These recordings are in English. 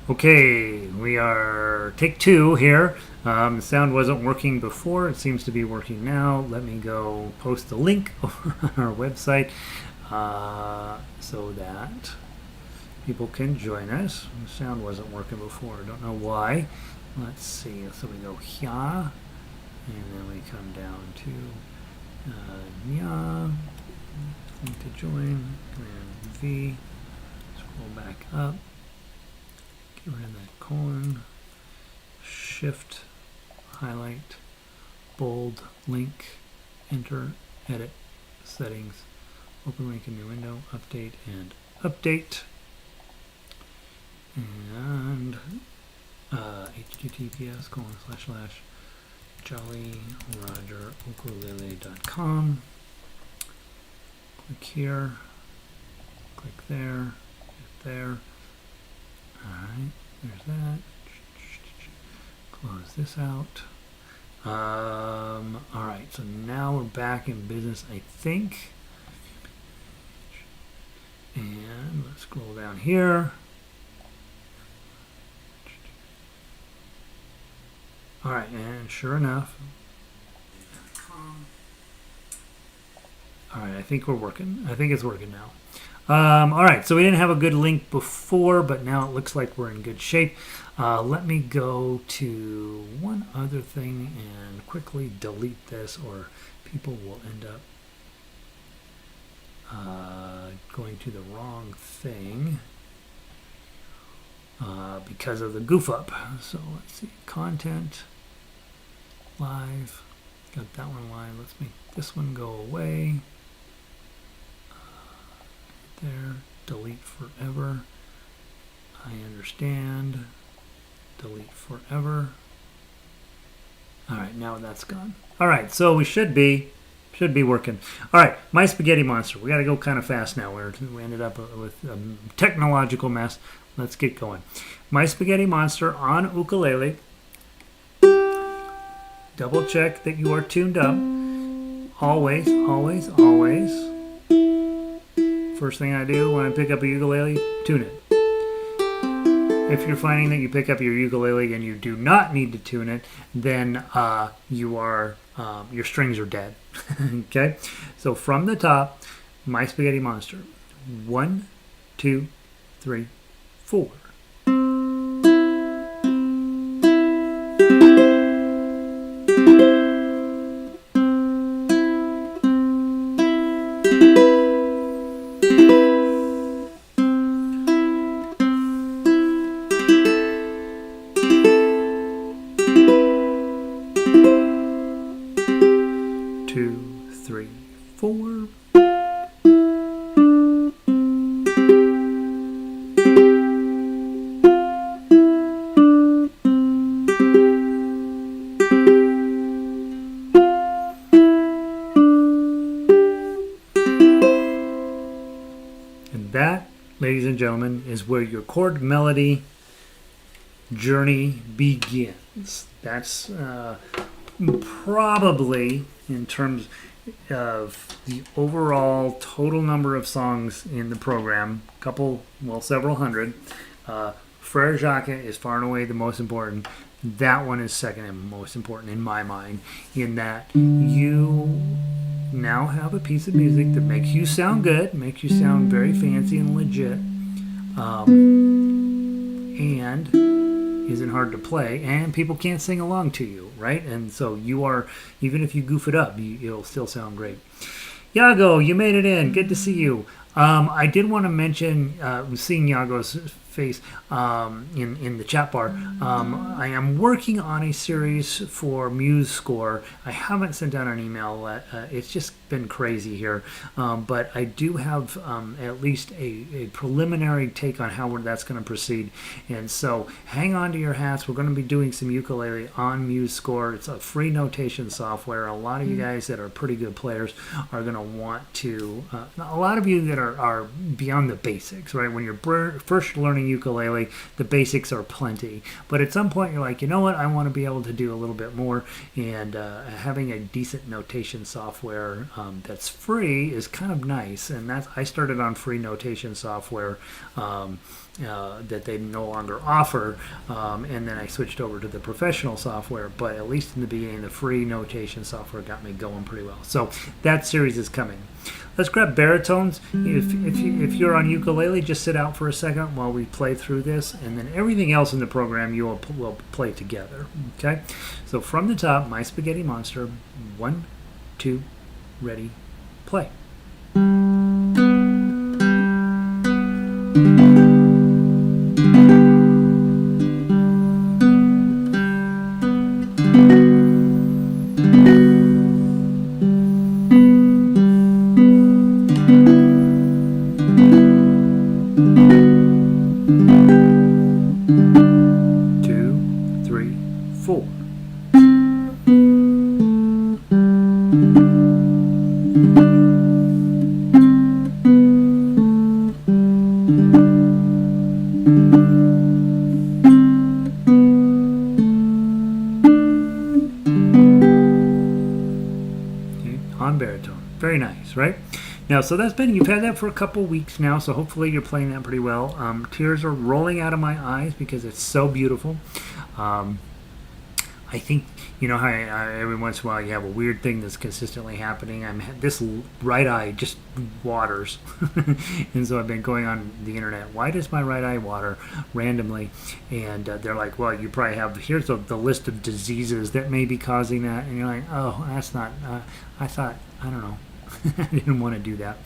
Okay, we are take two here. The sound wasn't working before. It seems to be working now. Let me go post the link over on our website so that people can join us. The sound wasn't working before. I don't know why. Let's see. So we go here, and then we come down to yeah, link to join, Command V, scroll back up. Get rid of that colon, shift, highlight, bold, link, enter, edit, settings, open link in new window, update, and update. And https://jollyrogerukulele.com. Click here, click there, hit there. Alright, there's that. Close this out. Alright, so now we're back in business, I think. And let's scroll down here. Alright, and sure enough. Alright, I think we're working. I think it's working now. Alright, so we didn't have a good link before, but now it looks like we're in good shape. Let me go to one other thing and quickly delete this, or people will end up going to the wrong thing because of the goof up. So let's see, content, live, got that one live. Let's make this one go away. There, delete forever. I understand. Delete forever. All right, now that's gone. All right, so we should be working. All right, My Spaghetti Monster. We got to go kind of fast now. We ended up with a technological mess. Let's get going. My Spaghetti Monster on ukulele. Double check that you are tuned up. Always, always, always. First thing I do when I pick up a ukulele, tune it. If you're finding that you pick up your ukulele and you do not need to tune it, then your strings are dead. Okay? So from the top, My Spaghetti Monster. 1, 2, 3, 4. Ladies and gentlemen, is where your chord melody journey begins. That's probably, in terms of the overall total number of songs in the program, several hundred. Frere Jacques is far and away the most important. That one is second and most important in my mind, in that you now have a piece of music that makes you sound good, makes you sound very fancy and legit, and isn't hard to play, and people can't sing along to you, right? And so you are, even if you goof it up, it'll still sound great. Yago, you made it in. Good to see you. I did want to mention, seeing Yago's face in the chat bar. I am working on a series for Muse Score. I haven't sent out an email. It's just been crazy here. But I do have at least a preliminary take on how that's going to proceed. And so hang on to your hats. We're going to be doing some ukulele on Muse Score. It's a free notation software. A lot of you guys that are pretty good players are going to want to, a lot of you that are beyond the basics, right? When you're first learning learning ukulele, the basics are plenty. But at some point, you're like, you know what? I want to be able to do a little bit more. And having a decent notation software that's free is kind of nice. And I started on free notation software that they no longer offer. And then I switched over to the professional software. But at least in the beginning, the free notation software got me going pretty well. So that series is coming. Let's grab baritones. If you're on ukulele, just sit out for a second while we play through this, and then everything else in the program you will play together. Okay? So from the top, My Spaghetti Monster. 1, 2, ready, play. On baritone. Very nice, right? Now, so you've had that for a couple weeks now, so hopefully you're playing that pretty well. Tears are rolling out of my eyes because it's so beautiful. I think, you know how every once in a while you have a weird thing that's consistently happening. This right eye just waters. And so I've been going on the internet. Why does my right eye water randomly? And they're like, well, you probably have, here's the list of diseases that may be causing that. And you're like, oh, that's not, I don't know. I didn't want to do that.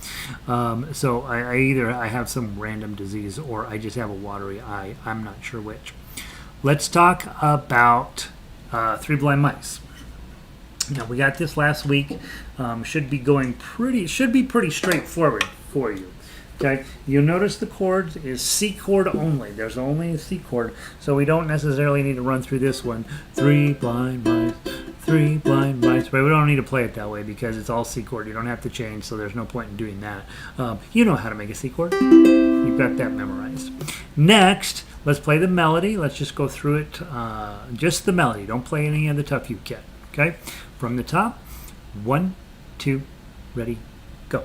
So I either have some random disease or I just have a watery eye. I'm not sure which. Let's talk about Three Blind Mice. Now, we got this last week. Should be pretty straightforward for you. Okay, you'll notice the chords is C chord only. There's only a C chord, so we don't necessarily need to run through this one. Three blind mice, three blind mice. But we don't need to play it that way because it's all C chord. You don't have to change, so there's no point in doing that. You know how to make a C chord. You've got that memorized. Next, let's play the melody. Let's just go through it. Just the melody. Don't play any of the Tuff Uke yet. Okay, from the top. 1, 2, ready, go.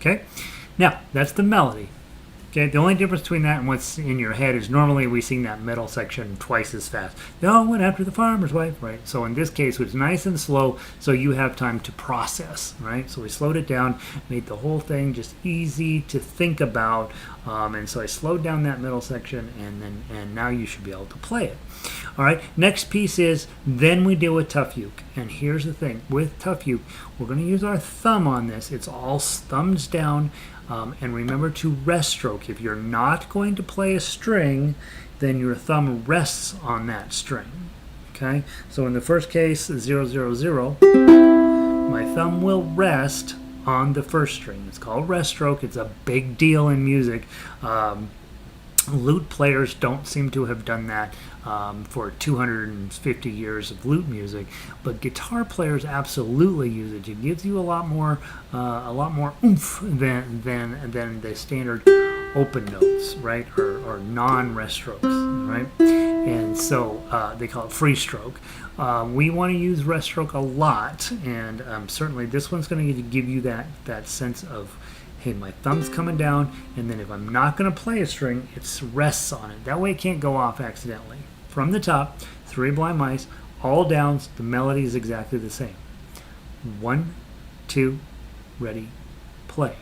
Okay, now that's the melody. Okay, the only difference between that and what's in your head is normally we sing that middle section twice as fast. They all went after the farmer's wife, right? So in this case, it's nice and slow, so you have time to process, right? So we slowed it down, made the whole thing just easy to think about, and so I slowed down that middle section, and now you should be able to play it. All right, next piece is then we deal with Tuff Uke. And here's the thing, with Tuff Uke, we're going to use our thumb on this. It's all thumbs down, and remember to rest stroke. If you're not going to play a string, then your thumb rests on that string. Okay, so in the first case, 0, 0, 0, my thumb will rest on the first string. It's called rest stroke. It's a big deal in music. Lute players don't seem to have done that for 250 years of lute music, but guitar players absolutely use it. It gives you a lot more oomph than the standard open notes, right, or non-rest strokes, right? And so they call it free stroke. We want to use rest stroke a lot, and certainly this one's going to give you that sense of, hey, my thumb's coming down, and then if I'm not going to play a string, it rests on it. That way it can't go off accidentally. From the top, Three Blind Mice, all downs, the melody is exactly the same. 1, 2, ready, play.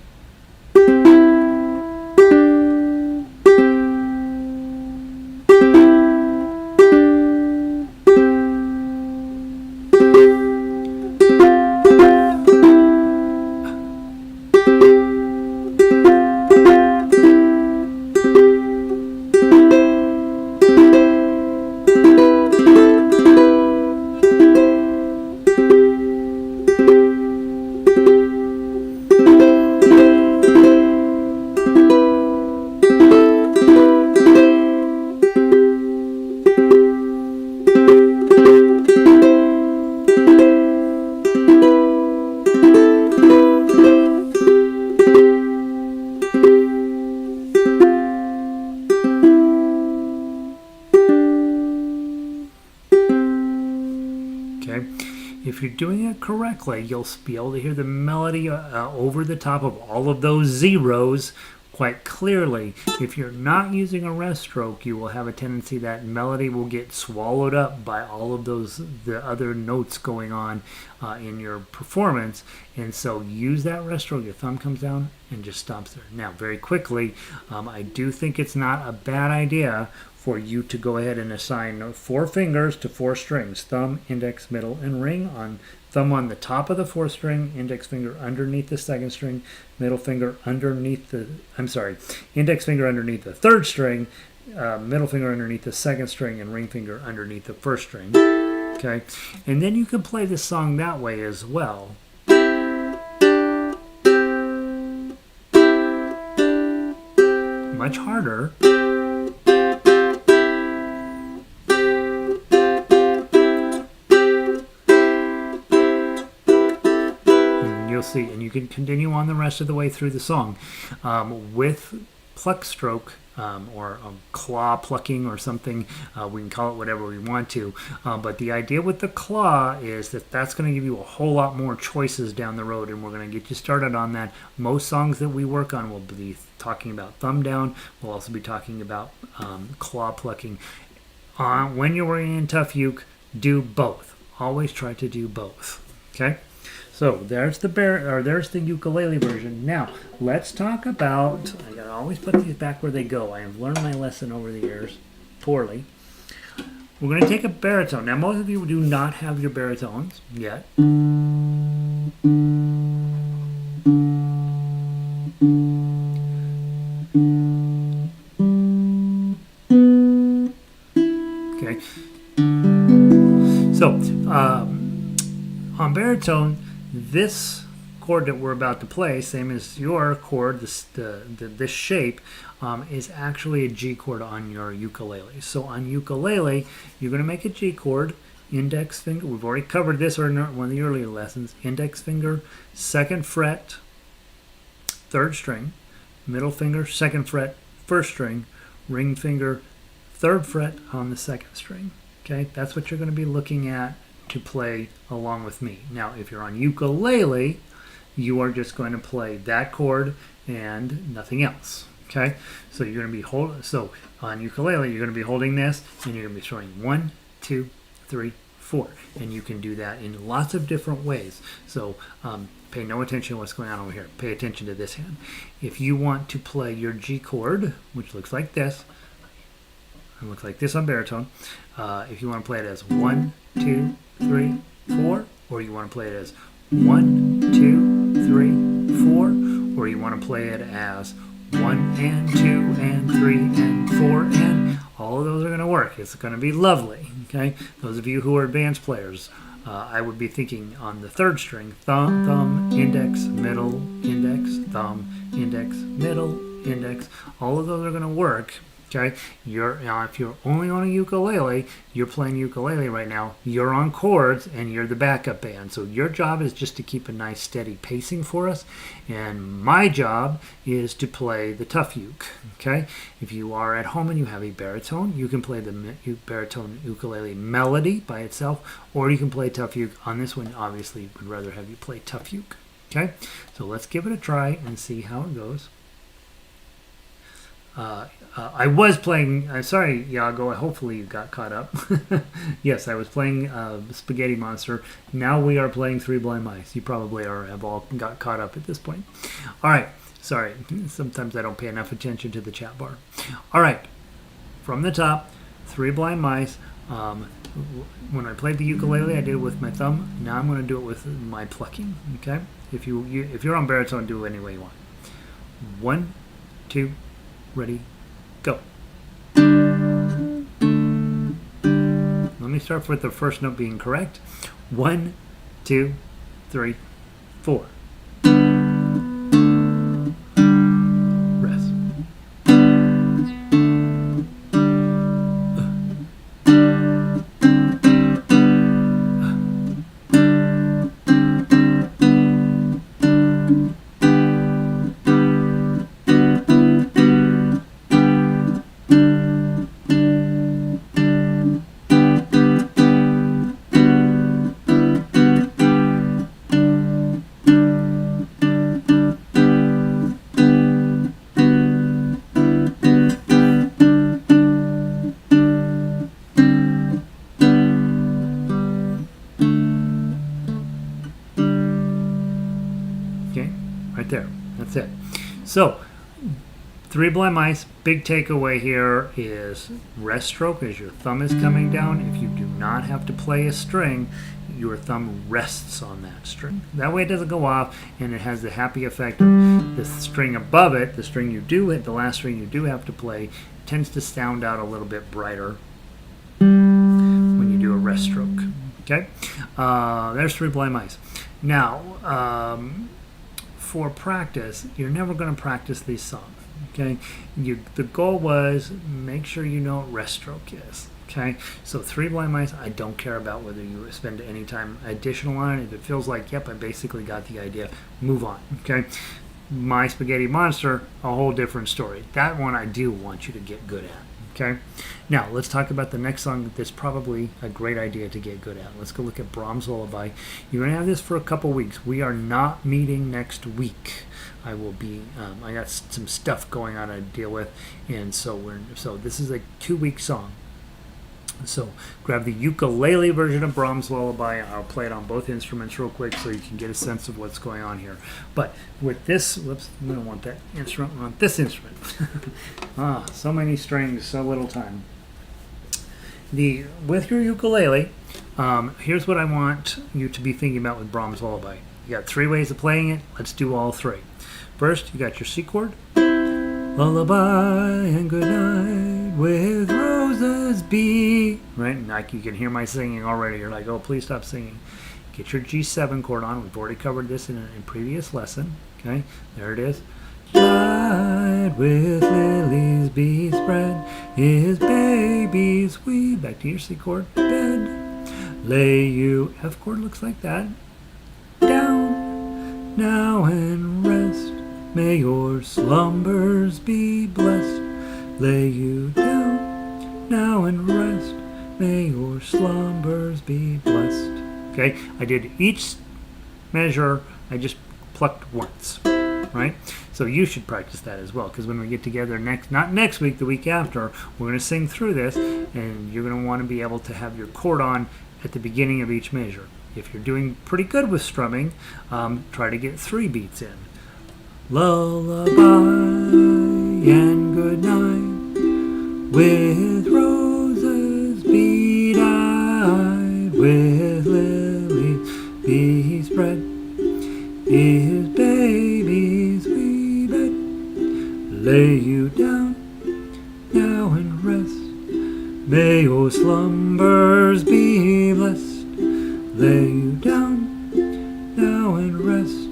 Okay. If you're doing it correctly, you'll be able to hear the melody over the top of all of those zeros quite clearly. If you're not using a rest stroke, you will have a tendency that melody will get swallowed up by all of the other notes going on in your performance. And so use that rest stroke. Your thumb comes down and just stops there. Now, very quickly, I do think it's not a bad idea for you to go ahead and assign 4 fingers to 4 strings: thumb, index, middle, and ring. Thumb on the top of the 4th string, index finger underneath the 2nd string, middle finger underneath the, index finger underneath the 3rd string, middle finger underneath the 2nd string, and ring finger underneath the 1st string. Okay, and then you can play the song that way as well. Much harder. You'll see, and you can continue on the rest of the way through the song with pluck stroke or claw plucking or something. We can call it whatever we want to, but the idea with the claw is that that's going to give you a whole lot more choices down the road, and we're going to get you started on that. Most songs that we work on will be talking about thumb down. We'll also be talking about claw plucking. When you're working in Tuff Uke, do both. Always try to do both. Okay. So there's the ukulele version. Now let's talk about. I gotta always put these back where they go. I have learned my lesson over the years, poorly. We're going to take a baritone. Now most of you do not have your baritones yet. Okay. So on baritone, this chord that we're about to play, same as your chord, this shape, is actually a G chord on your ukulele. So on ukulele, you're going to make a G chord, index finger. We've already covered this in one of the earlier lessons. Index finger, 2nd fret, 3rd string, middle finger, 2nd fret, 1st string, ring finger, 3rd fret on the 2nd string. Okay, that's what you're going to be looking at to play along with me. Now, if you're on ukulele, you are just going to play that chord and nothing else. Okay, so you're going to be So on ukulele, you're going to be holding this, and you're going to be throwing 1, 2, 3, 4, and you can do that in lots of different ways. So pay no attention to what's going on over here. Pay attention to this hand. If you want to play your G chord, which looks like this, it looks like this on baritone. If you want to play it as 1, 2, 3, 4, or you want to play it as 1, 2, 3, 4, or you want to play it as 1 and 2 and 3 and 4, and all of those are going to work. It's going to be lovely. Okay, those of you who are advanced players, I would be thinking on the 3rd string: thumb, thumb, index, middle, index, thumb, index, middle, index. All of those are going to work. Okay, if you're only on a ukulele, you're playing ukulele right now, you're on chords and you're the backup band. So your job is just to keep a nice steady pacing for us, and my job is to play the Tuff Uke. Okay, if you are at home and you have a baritone, you can play the baritone ukulele melody by itself, or you can play Tuff Uke. On this one, obviously, we'd rather have you play Tuff Uke. Okay, so let's give it a try and see how it goes. I was playing, sorry, Iago, hopefully you got caught up. Yes, I was playing Spaghetti Monster. Now we are playing Three Blind Mice. You probably have all got caught up at this point. All right, sorry, sometimes I don't pay enough attention to the chat bar. All right, from the top, Three Blind Mice. When I played the ukulele, I did it with my thumb. Now I'm going to do it with my plucking, okay? If you're on baritone, do it any way you want. 1, 2, ready, go. Let me start with the first note being correct. 1, 2, 3, 4. Rest. right there. That's it. So, Three Blind Mice, big takeaway here is rest stroke as your thumb is coming down. If you do not have to play a string, your thumb rests on that string. That way it doesn't go off, and it has the happy effect of the string above it, the string you do hit, the last string you do have to play, tends to sound out a little bit brighter when you do a rest stroke. Okay? There's Three Blind Mice. Now, for practice, you're never going to practice these songs. Okay, the goal was make sure you know what rest stroke is. Okay, so Three Blind Mice, I don't care about whether you spend any time additional on it. If it feels like, yep, I basically got the idea, move on. Okay, My Spaghetti Monster, a whole different story. That one I do want you to get good at. Okay, now let's talk about the next song that's probably a great idea to get good at. Let's go look at Brahms Lullaby. You're going to have this for a couple weeks. We are not meeting next week. I will be. I got some stuff going on to deal with, and so this is a 2-week song. So grab the ukulele version of Brahms Lullaby. I'll play it on both instruments real quick so you can get a sense of what's going on here. But with this, whoops, we don't want that instrument. We want this instrument. So many strings, so little time. With your ukulele, here's what I want you to be thinking about with Brahms Lullaby. You got 3 ways of playing it. Let's do all 3. First, you got your C chord. Lullaby and good night with roses be. Right? Like you can hear my singing already. You're like, oh, please stop singing. Get your G7 chord on. We've already covered this in a previous lesson. Okay? There it is. Light with lilies be spread. His baby's wee. Back to your C chord. Bed. Lay you. F chord looks like that. Down now and rest. May your slumbers be blessed. Lay you down now and rest. May your slumbers be blessed. Okay, I did each measure, I just plucked once, right? So you should practice that as well, because when we get together not next week, the week after, we're going to sing through this, and you're going to want to be able to have your chord on at the beginning of each measure. If you're doing pretty good with strumming, try to get 3 beats in. Lullaby and good night with roses be dyed, with lilies be spread, his baby's wee bed. Lay you down now and rest. May your slumbers be blessed. Lay you down now and rest.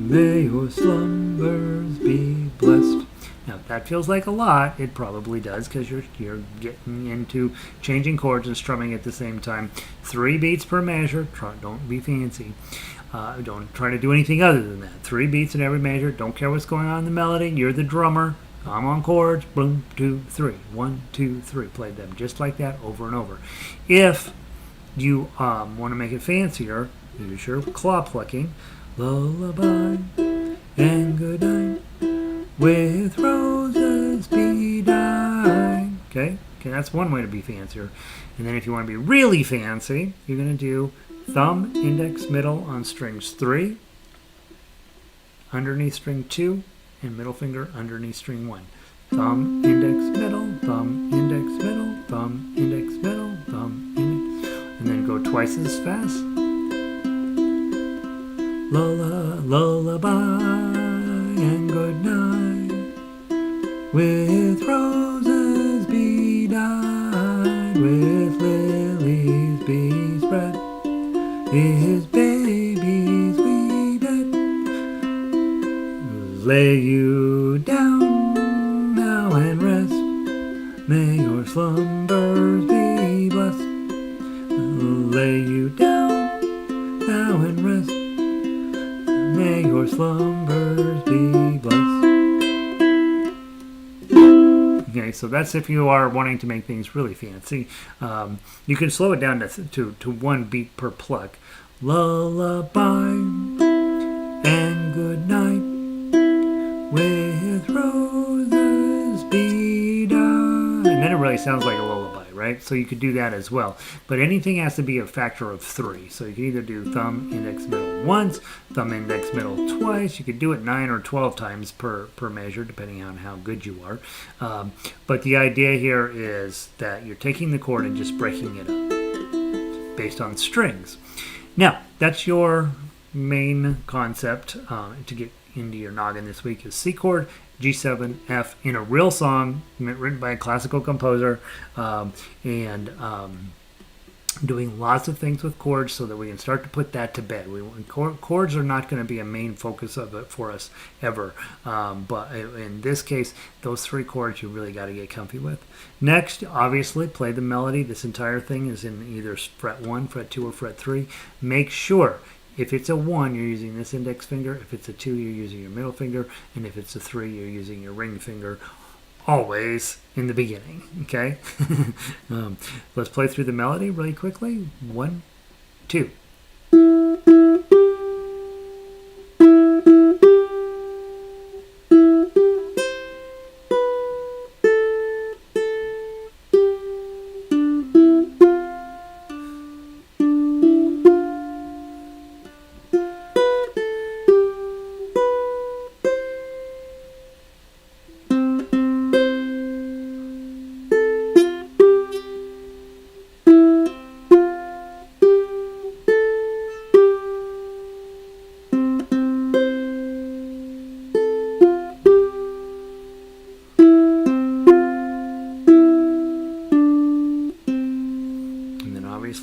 May your slumbers be blessed. Now, if that feels like a lot, it probably does, because you're getting into changing chords and strumming at the same time. 3 beats per measure. Don't be fancy. Don't try to do anything other than that. 3 beats in every measure. Don't care what's going on in the melody. You're the drummer. I'm on chords. Boom, 2, 3. 1, 2, 3. Play them just like that over and over. If you want to make it fancier, use your claw plucking. Lullaby and good night with roses be dyed. Okay, that's one way to be fancier. And then if you want to be really fancy, you're going to do thumb, index, middle on strings 3, underneath string 2, and middle finger underneath string 1. Thumb, index, middle, thumb, index, middle, thumb, index, middle, thumb, index. And then go twice as fast. Lullaby and good night with roses be dyed, with lilies be spread, his baby's wee bed. Lay you down now and rest. May your slumbers be blessed. Lay you down now and rest. May your slumbers be blessed. Okay, so that's if you are wanting to make things really fancy. You can slow it down to 1 beat per pluck. Lullaby and good night with roses be dyed. And then it really sounds like a lullaby, right? right? So you could do that as well. But anything has to be a factor of 3. So you can either do thumb, index, middle once, thumb, index, middle twice. You could do it 9 or 12 times per measure, depending on how good you are. But the idea here is that you're taking the chord and just breaking it up based on strings. Now, that's your main concept to get into your noggin this week is C chord, G7, F in a real song written by a classical composer, and doing lots of things with chords so that we can start to put that to bed. Chords are not going to be a main focus of it for us ever, but in this case, those 3 chords you really got to get comfy with. Next, obviously, play the melody. This entire thing is in either fret 1, fret 2, or fret 3. Make sure if it's a 1, you're using this index finger. If it's a 2, you're using your middle finger. And if it's a 3, you're using your ring finger. Always in the beginning, okay? Let's play through the melody really quickly. 1, 2.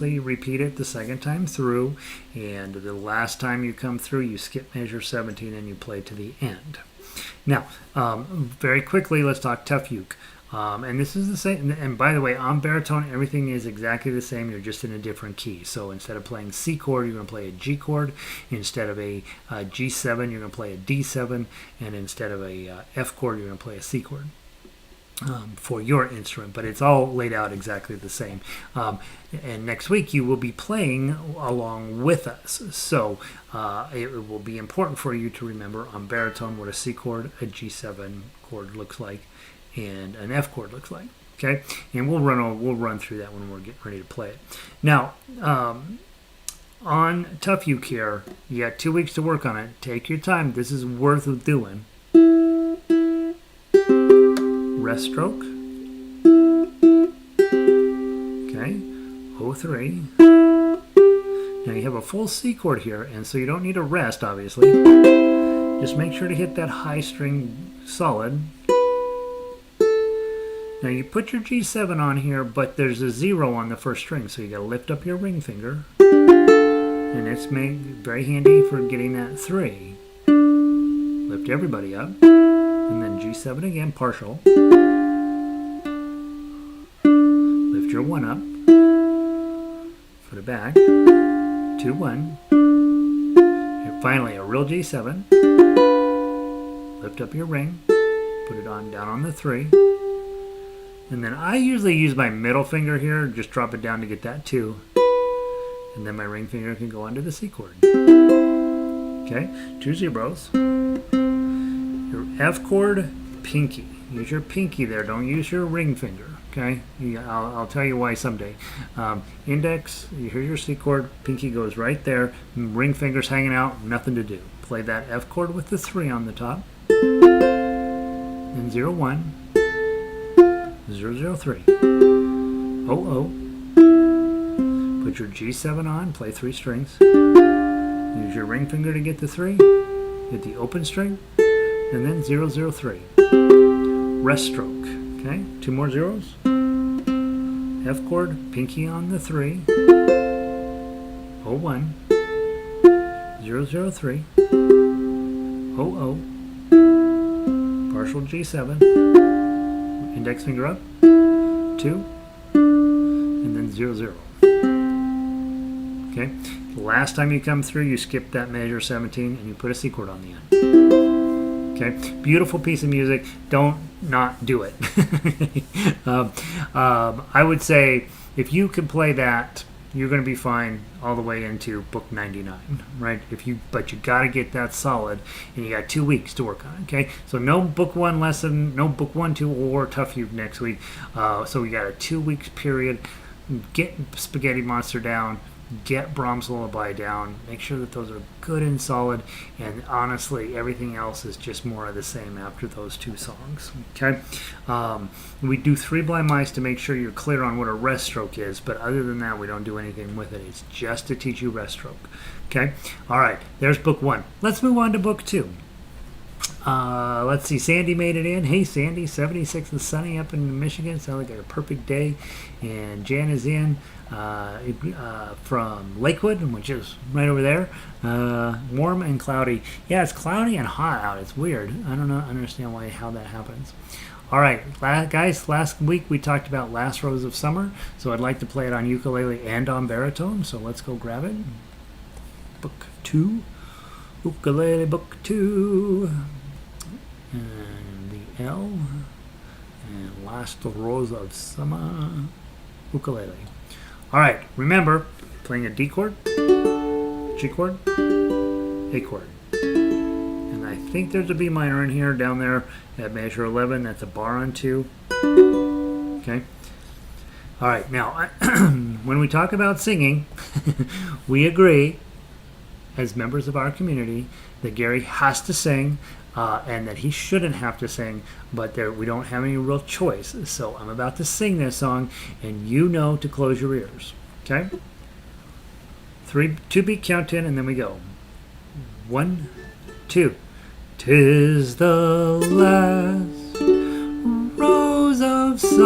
You repeat it the second time through, and the last time you come through you skip measure 17 and you play to the end. Now, very quickly, let's talk Tuff Uke. And this is the same, and by the way, on baritone everything is exactly the same, you're just in a different key. So instead of playing C chord, you're going to play a G chord. Instead of a G7, you're going to play a D7, and instead of a F chord, you're going to play a C chord. For your instrument, but it's all laid out exactly the same. And next week you will be playing along with us, so it will be important for you to remember on baritone what a C chord, a G7 chord looks like, and an F chord looks like. Okay, and we'll run through that when we're getting ready to play it. Now, on Tuff Uke here, you got 2 weeks to work on it. Take your time. This is worth doing. Rest stroke. Okay, O3. Now you have a full C chord here, and so you don't need a rest, obviously. Just make sure to hit that high string solid. Now you put your G7 on here, but there's a 0 on the first string, so you got to lift up your ring finger. And it's very handy for getting that 3. Lift everybody up. And then G7 again, partial. Lift your 1 up. Put it back. 2, 1. And finally, a real G7. Lift up your ring. Put it down on the 3. And then I usually use my middle finger here. Just drop it down to get that 2. And then my ring finger can go onto the C chord. Okay, 2 zeros. Your F chord, pinky. Use your pinky there. Don't use your ring finger. Okay, I'll tell you why someday. Index, you hear your C chord, pinky goes right there. Ring finger's hanging out, nothing to do. Play that F chord with the 3 on the top. Then 0, 1, 0, 0, 3. O, O. Put your G7 on, play 3 strings. Use your ring finger to get the 3. Hit the open string. And then 0, 0, 3. Rest stroke. Okay, 2 more zeros. F chord, pinky on the 3. O, 1. 0, 0, 3. O, O. Partial G7. Index finger up. 2. And then 0, 0. Okay, the last time you come through, you skip that measure 17 and you put a C chord on the end. Okay, beautiful piece of music. Don't not do it. I would say if you can play that you're going to be fine all the way into book 99, right? But you got to get that solid, and you got 2 weeks to work on it, okay? So no book 1 lesson, no book 1, 2, or Tuff You next week. So we got a 2 weeks period. Get Spaghetti Monster down, get Brahms Lullaby down, make sure that those are good and solid, and honestly everything else is just more of the same after those 2 songs, okay? We do 3 blind mice to make sure you're clear on what a rest stroke is, but other than that we don't do anything with it. It's just to teach you rest stroke, okay? All right, there's book 1. Let's move on to book 2. Let's see, Sandy made it in. Hey Sandy, 76 and sunny up in Michigan. Sounds like a perfect day. And Jan is in from Lakewood, which is right over there. Warm and cloudy. Yeah, it's cloudy and hot out. It's weird. I don't understand how that happens. All right, guys, last week we talked about Last Rose of Summer, so I'd like to play it on ukulele and on baritone, so let's go grab it. Book 2. Ukulele book 2. And the L. And Last Rose of Summer. Ukulele. All right, remember, playing a D chord, G chord, A chord. And I think there's a B minor in here, down there at measure 11. That's a bar on 2. Okay. All right, now, when we talk about singing, we agree, as members of our community, that Gary has to sing, and that he shouldn't have to sing, but we don't have any real choice. So I'm about to sing this song, and you know to close your ears. Okay? 2-beat count in, and then we go. 1, 2. 'Tis the last rose of summer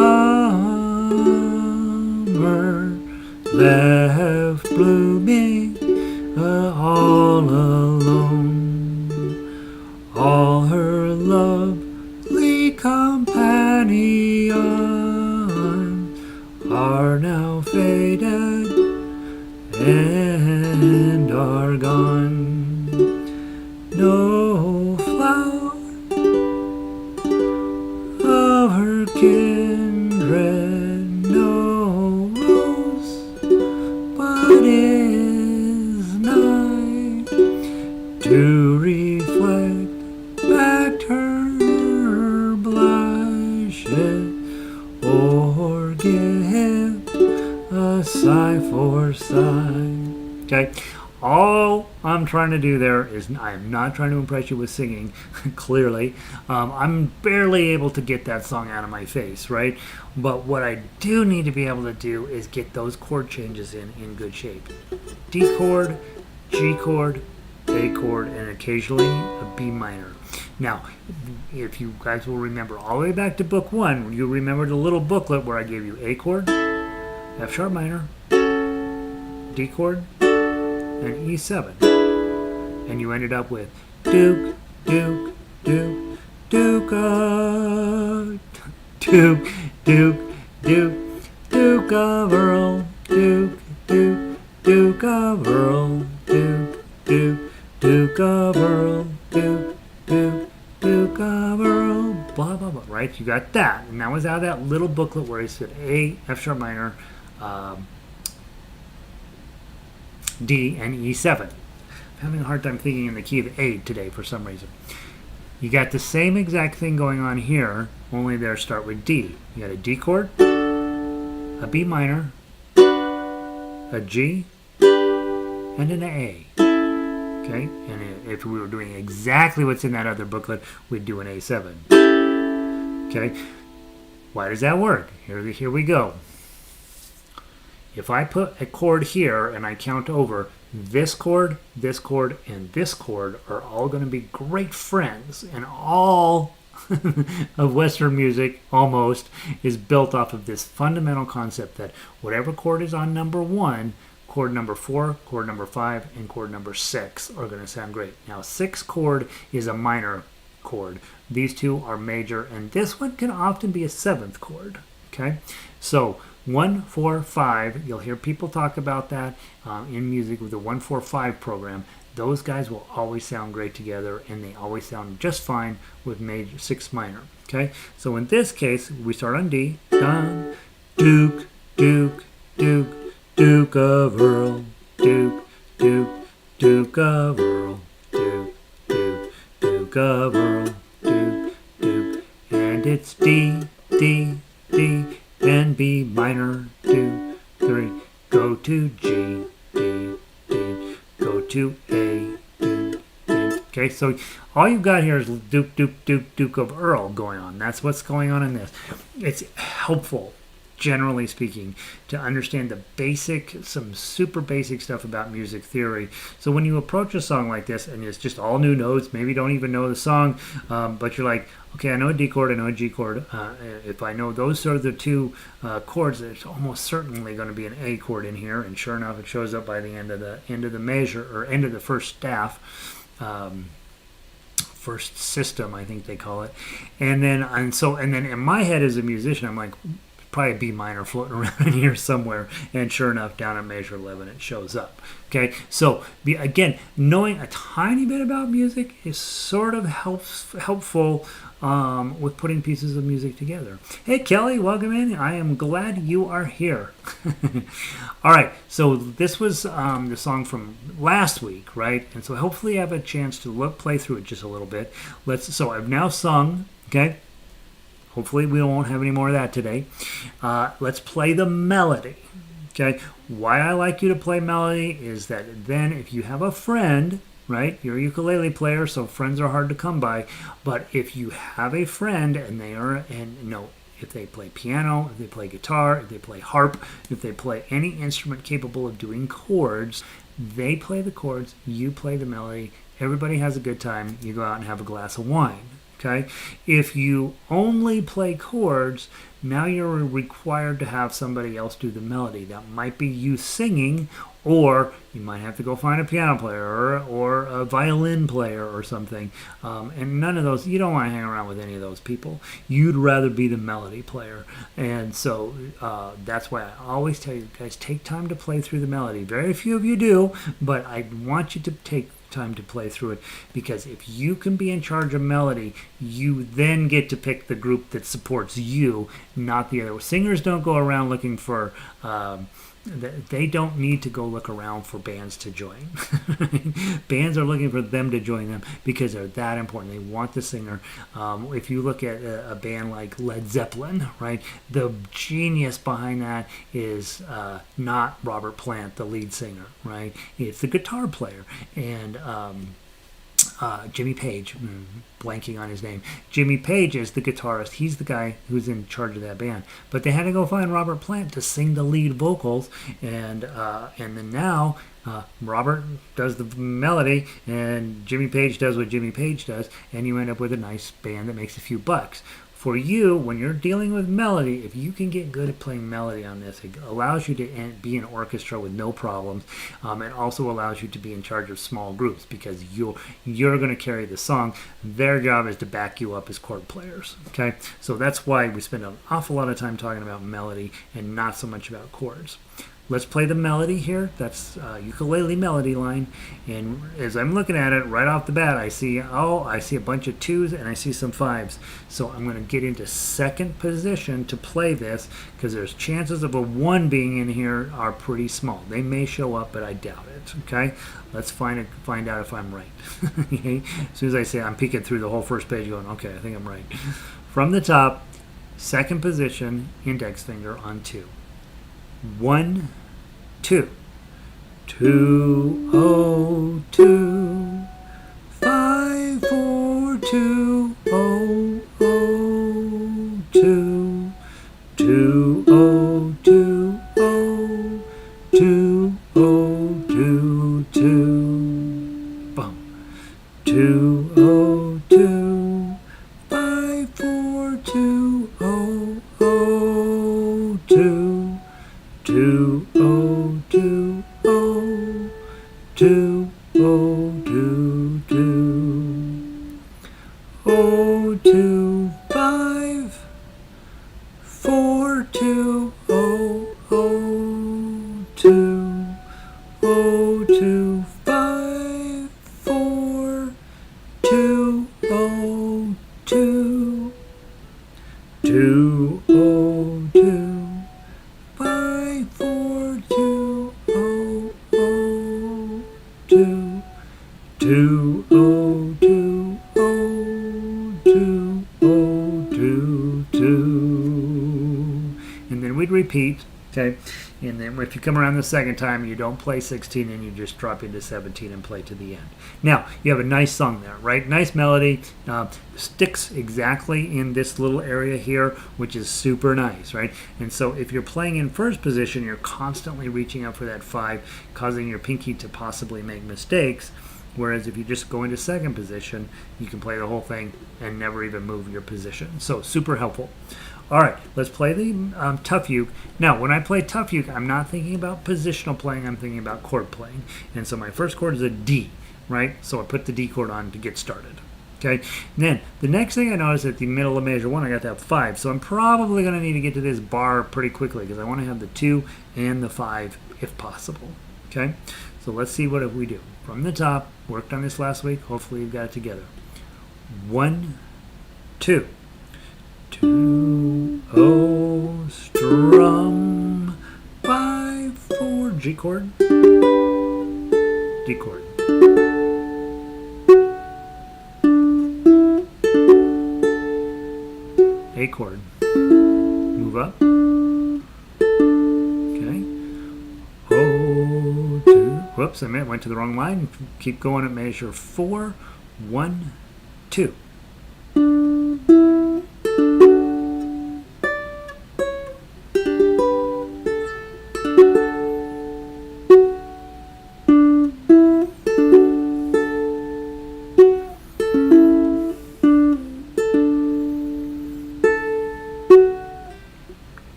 left blooming all alone. All her lovely companions are now faded and are gone. No flower of her kindred, no rose, but is nigh to reflect back her blushes, or give a sigh for sigh. Okay, all I'm trying to do there is I'm not trying to impress you with singing, clearly. I'm barely able to get that song out of my face, right? But what I do need to be able to do is get those chord changes in good shape. D chord, G chord, A chord, and occasionally a B minor. Now, if you guys will remember all the way back to book 1, you remember the little booklet where I gave you A chord, F sharp minor, D chord, and E7. And you ended up with Duke, Duke, Duke, Duke, Duke, Duke, Duke, Duke of Earl, Duke, Duke, Duke of Earl, Duke, Duke, Duke of Earl, Duke, Duke, Duke of Earl, blah, blah, blah, right? You got that. And that was out of that little booklet where he said A, F sharp minor, D, and E7. I'm having a hard time thinking in the key of A today for some reason. You got the same exact thing going on here, only there start with D. You got a D chord, a B minor, a G, and an A. Okay, and if we were doing exactly what's in that other booklet, we'd do an A7. Okay, why does that work? Here we go. If I put a chord here and I count over, this chord, and this chord are all going to be great friends, and all of Western music almost is built off of this fundamental concept that whatever chord is on number 1, chord number 4, chord number 5, and chord number 6 are going to sound great. Now 6 chord is a minor chord. These two are major, and this one can often be a 7th chord. Okay, so 1, 4, 5, you'll hear people talk about that in music with the 1, 4, 5 program. Those guys will always sound great together, and they always sound just fine with major 6 minor. Okay, so in this case, we start on D, dun, Duke, Duke, Duke, Duke of Earl, Duke, Duke, Duke of Earl, Duke, Duke, Duke of Earl, Duke, Duke, and it's D, D, D, and B minor, 2, 3, go to G, D, D, go to A, D, D. Okay, so all you've got here is Duke, Duke, Duke, Duke of Earl going on. That's what's going on in this. It's helpful, generally speaking, to understand the basic, some super basic stuff about music theory. So when you approach a song like this and it's just all new notes, maybe you don't even know the song, but you're like, okay, I know a D chord, I know a G chord. If I know those are the two chords, there's almost certainly going to be an A chord in here. And sure enough, it shows up by the end of the measure, or end of the first staff. First system, I think they call it. And then in my head as a musician, I'm like, probably a B minor floating around in here somewhere, and sure enough, down at measure 11 it shows up. Okay, so again, knowing a tiny bit about music is sort of helpful with putting pieces of music together. Hey Kelly, welcome in. I am glad you are here. All right, so this was the song from last week, right? And so hopefully you have a chance to play through it just a little bit. So I've now sung, okay? Hopefully we won't have any more of that today. Let's play the melody. Okay. Why I like you to play melody is that then if you have a friend, right? You're a ukulele player, so friends are hard to come by. But if you have a friend if they play piano, if they play guitar, if they play harp, if they play any instrument capable of doing chords, they play the chords, you play the melody, everybody has a good time, you go out and have a glass of wine. Okay, if you only play chords, now you're required to have somebody else do the melody. That might be you singing, or you might have to go find a piano player or a violin player or something. And none of those, you don't want to hang around with any of those people. You'd rather be the melody player. And so that's why I always tell you guys, take time to play through the melody. Very few of you do, but I want you to take time to play through it, because if you can be in charge of melody, you then get to pick the group that supports you, not the other. Singers don't go around looking for they don't need to go look around for bands to join. Bands are looking for them to join them because they're that important. They want the singer. If you look at a band like Led Zeppelin, right, the genius behind that is not Robert Plant, the lead singer, right? It's the guitar player. And Jimmy Page, blanking on his name. Jimmy Page is the guitarist. He's the guy who's in charge of that band. But they had to go find Robert Plant to sing the lead vocals, and then now Robert does the melody, and Jimmy Page does what Jimmy Page does, and you end up with a nice band that makes a few bucks. For you, when you're dealing with melody, if you can get good at playing melody on this, it allows you to be in orchestra with no problems. It also allows you to be in charge of small groups, because you're going to carry the song. Their job is to back you up as chord players. Okay, so that's why we spend an awful lot of time talking about melody and not so much about chords. Let's play the melody here. That's ukulele melody line. And as I'm looking at it right off the bat, I see a bunch of 2s and I see some 5s. So I'm going to get into second position to play this, because there's chances of a 1 being in here are pretty small. They may show up, but I doubt it. Okay, let's find out if I'm right. Okay? As soon as I say, I'm peeking through the whole first page going, okay, I think I'm right. From the top, second position, index finger on 2. 1, 2, 2, 0, 2, 5, 4, 2, 0, 0, 2, 2, 0, 2, 0, 2, 0, 2, 2, bum, 2, 0, 2, 5, 4, 2, 0, 0, 2, 2, 0, 2, 0, 2, 0, 2, 2, 0, 2, 5, 4, 2, 0, 0, 2, 0, 2, 5, 4, 2, 0, 2, 2, 0, 2, 5, 4, 2, two, oh, two, oh, two, oh, two, two. And then we'd repeat, okay? And then if you come around the second time, you don't play 16 and you just drop into 17 and play to the end. Now, you have a nice song there, right? Nice melody, sticks exactly in this little area here, which is super nice, right? And so if you're playing in first position, you're constantly reaching out for that 5, causing your pinky to possibly make mistakes. Whereas if you just go into second position, you can play the whole thing and never even move your position. So super helpful. All right, let's play the Tuff Uke. Now, when I play Tuff Uke, I'm not thinking about positional playing, I'm thinking about chord playing. And so my first chord is a D, right? So I put the D chord on to get started. Okay, and then the next thing I notice at the middle of measure 1, I got that 5. So I'm probably going to need to get to this bar pretty quickly because I want to have the 2 and the 5 if possible. Okay, so let's see what we do. From the top, worked on this last week. Hopefully you've got it together. 1, 2. 2, oh, strum, 5, 4, G chord, D chord. A chord. Move up. Okay. Oh, 2. Whoops, I went to the wrong line. Keep going at measure 4. 1, 2.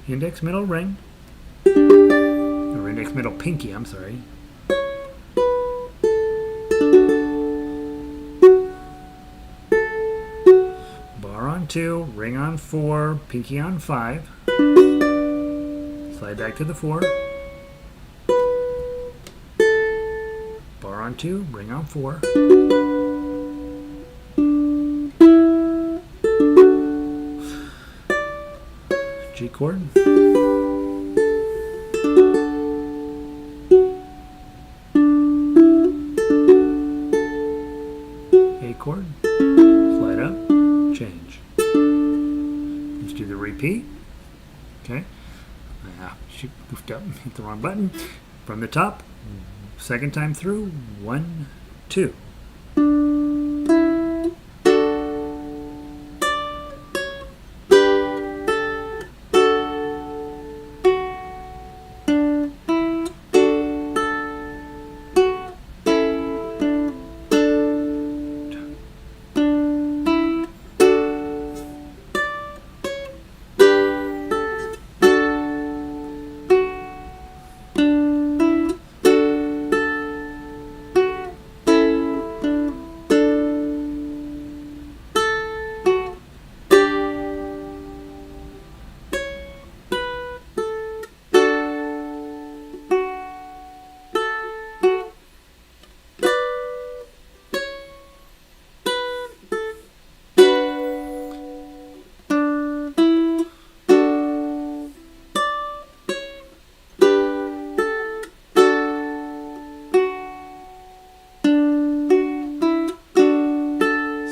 Index, middle, ring. Or index, middle, pinky, I'm sorry. Bar on 2, ring on 4, pinky on 5. Slide back to the 4. Bar on 2, ring on 4. G chord. A chord. Slide up. Change. Let's do the repeat. Okay. Shoot, goofed up. Hit the wrong button. From the top. Second time through. 1, 2.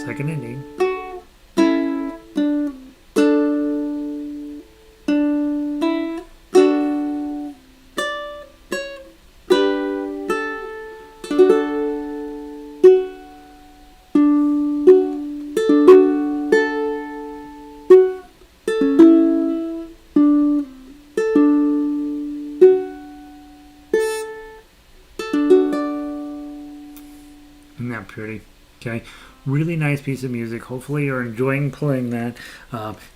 Second ending. Isn't that pretty? Okay, really nice piece of music. Hopefully you're enjoying playing that.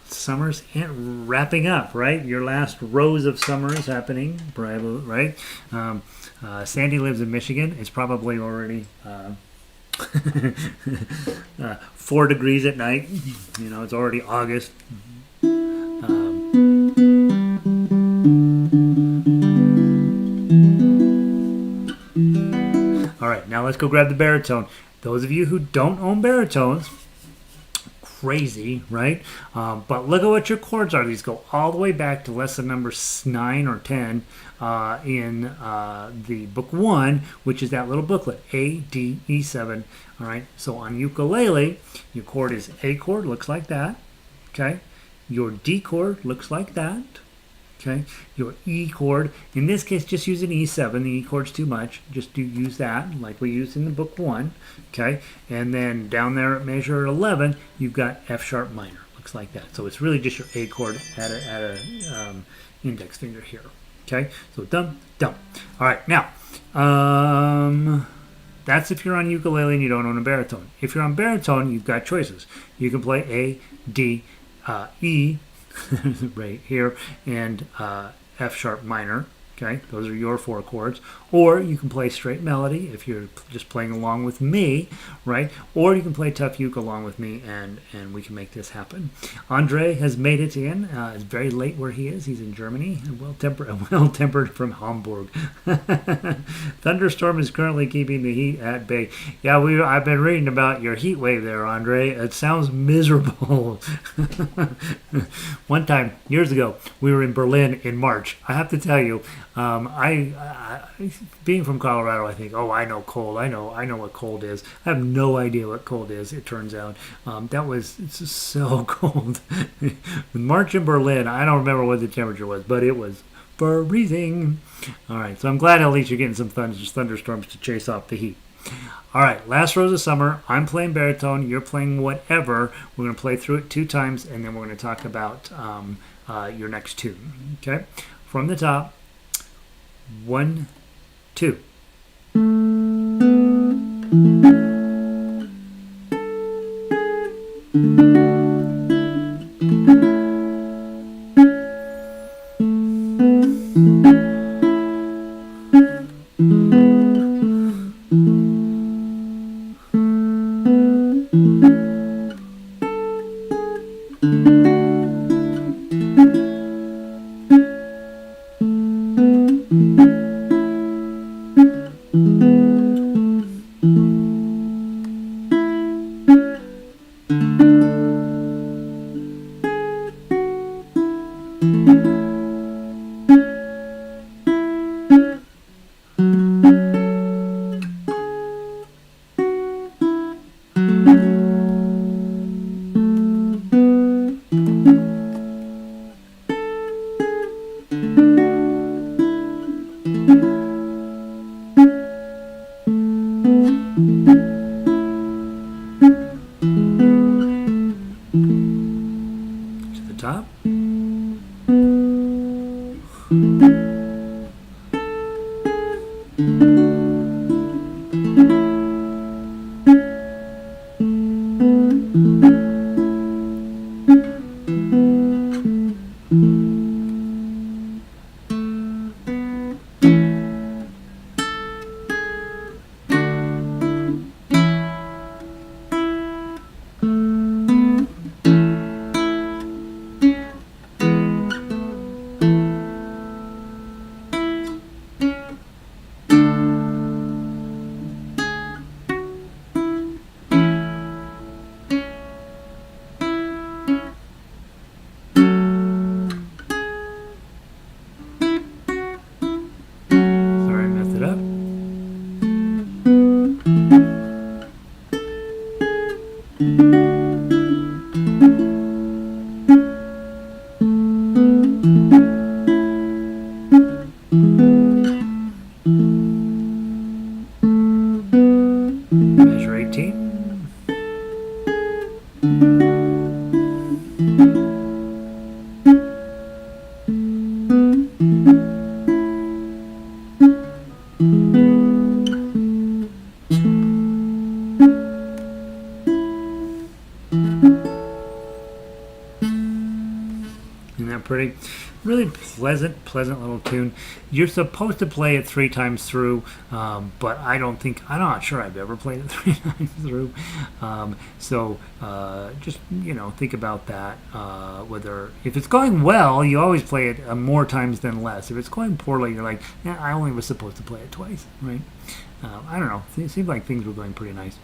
Summer's wrapping up, right? Your last rose of summer is happening, right? Sandy lives in Michigan. It's probably already 4 degrees at night. You know, it's already August. All right, now let's go grab the baritone. Those of you who don't own baritones, crazy, right? But look at what your chords are. These go all the way back to lesson number 9 or 10 in the book 1, which is that little booklet, A, D, E7. All right, so on ukulele, your chord is A chord, looks like that. Okay, your D chord looks like that. Okay, your E chord, in this case, just use an E7. The E chord's too much. Just use that like we used in the book 1. Okay, and then down there at measure 11, you've got F sharp minor. Looks like that. So it's really just your A chord at a index finger here. Okay, so dum, dum. All right, now, that's if you're on ukulele and you don't own a baritone. If you're on baritone, you've got choices. You can play A, D, E, right here, and F sharp minor. Okay, those are your 4 chords. Or you can play straight melody if you're just playing along with me, right? Or you can play Tuff Uke along with me, and we can make this happen. Andre has made it in. It's very late where he is. He's in Germany, well-tempered from Hamburg. Thunderstorm is currently keeping the heat at bay. Yeah, I've been reading about your heat wave there, Andre. It sounds miserable. One time, years ago, we were in Berlin in March. I have to tell you, I being from Colorado, I think, oh, I know cold. I know what cold is. I have no idea what cold is. It turns out it's just so cold. March in Berlin, I don't remember what the temperature was, but it was freezing. All right, so I'm glad at least you're getting some thunderstorms to chase off the heat. All right, Last Rose of Summer. I'm playing baritone. You're playing whatever. We're going to play through it 2 times, and then we're going to talk about your next tune. Okay, from the top. 1, 2. Pretty, really pleasant little tune. You're supposed to play it 3 times through, but I'm not sure I've ever played it 3 times through. So just think about that. Whether if it's going well, you always play it more times than less. If it's going poorly, you're like, I only was supposed to play it twice, right? I don't know. It seemed like things were going pretty nice.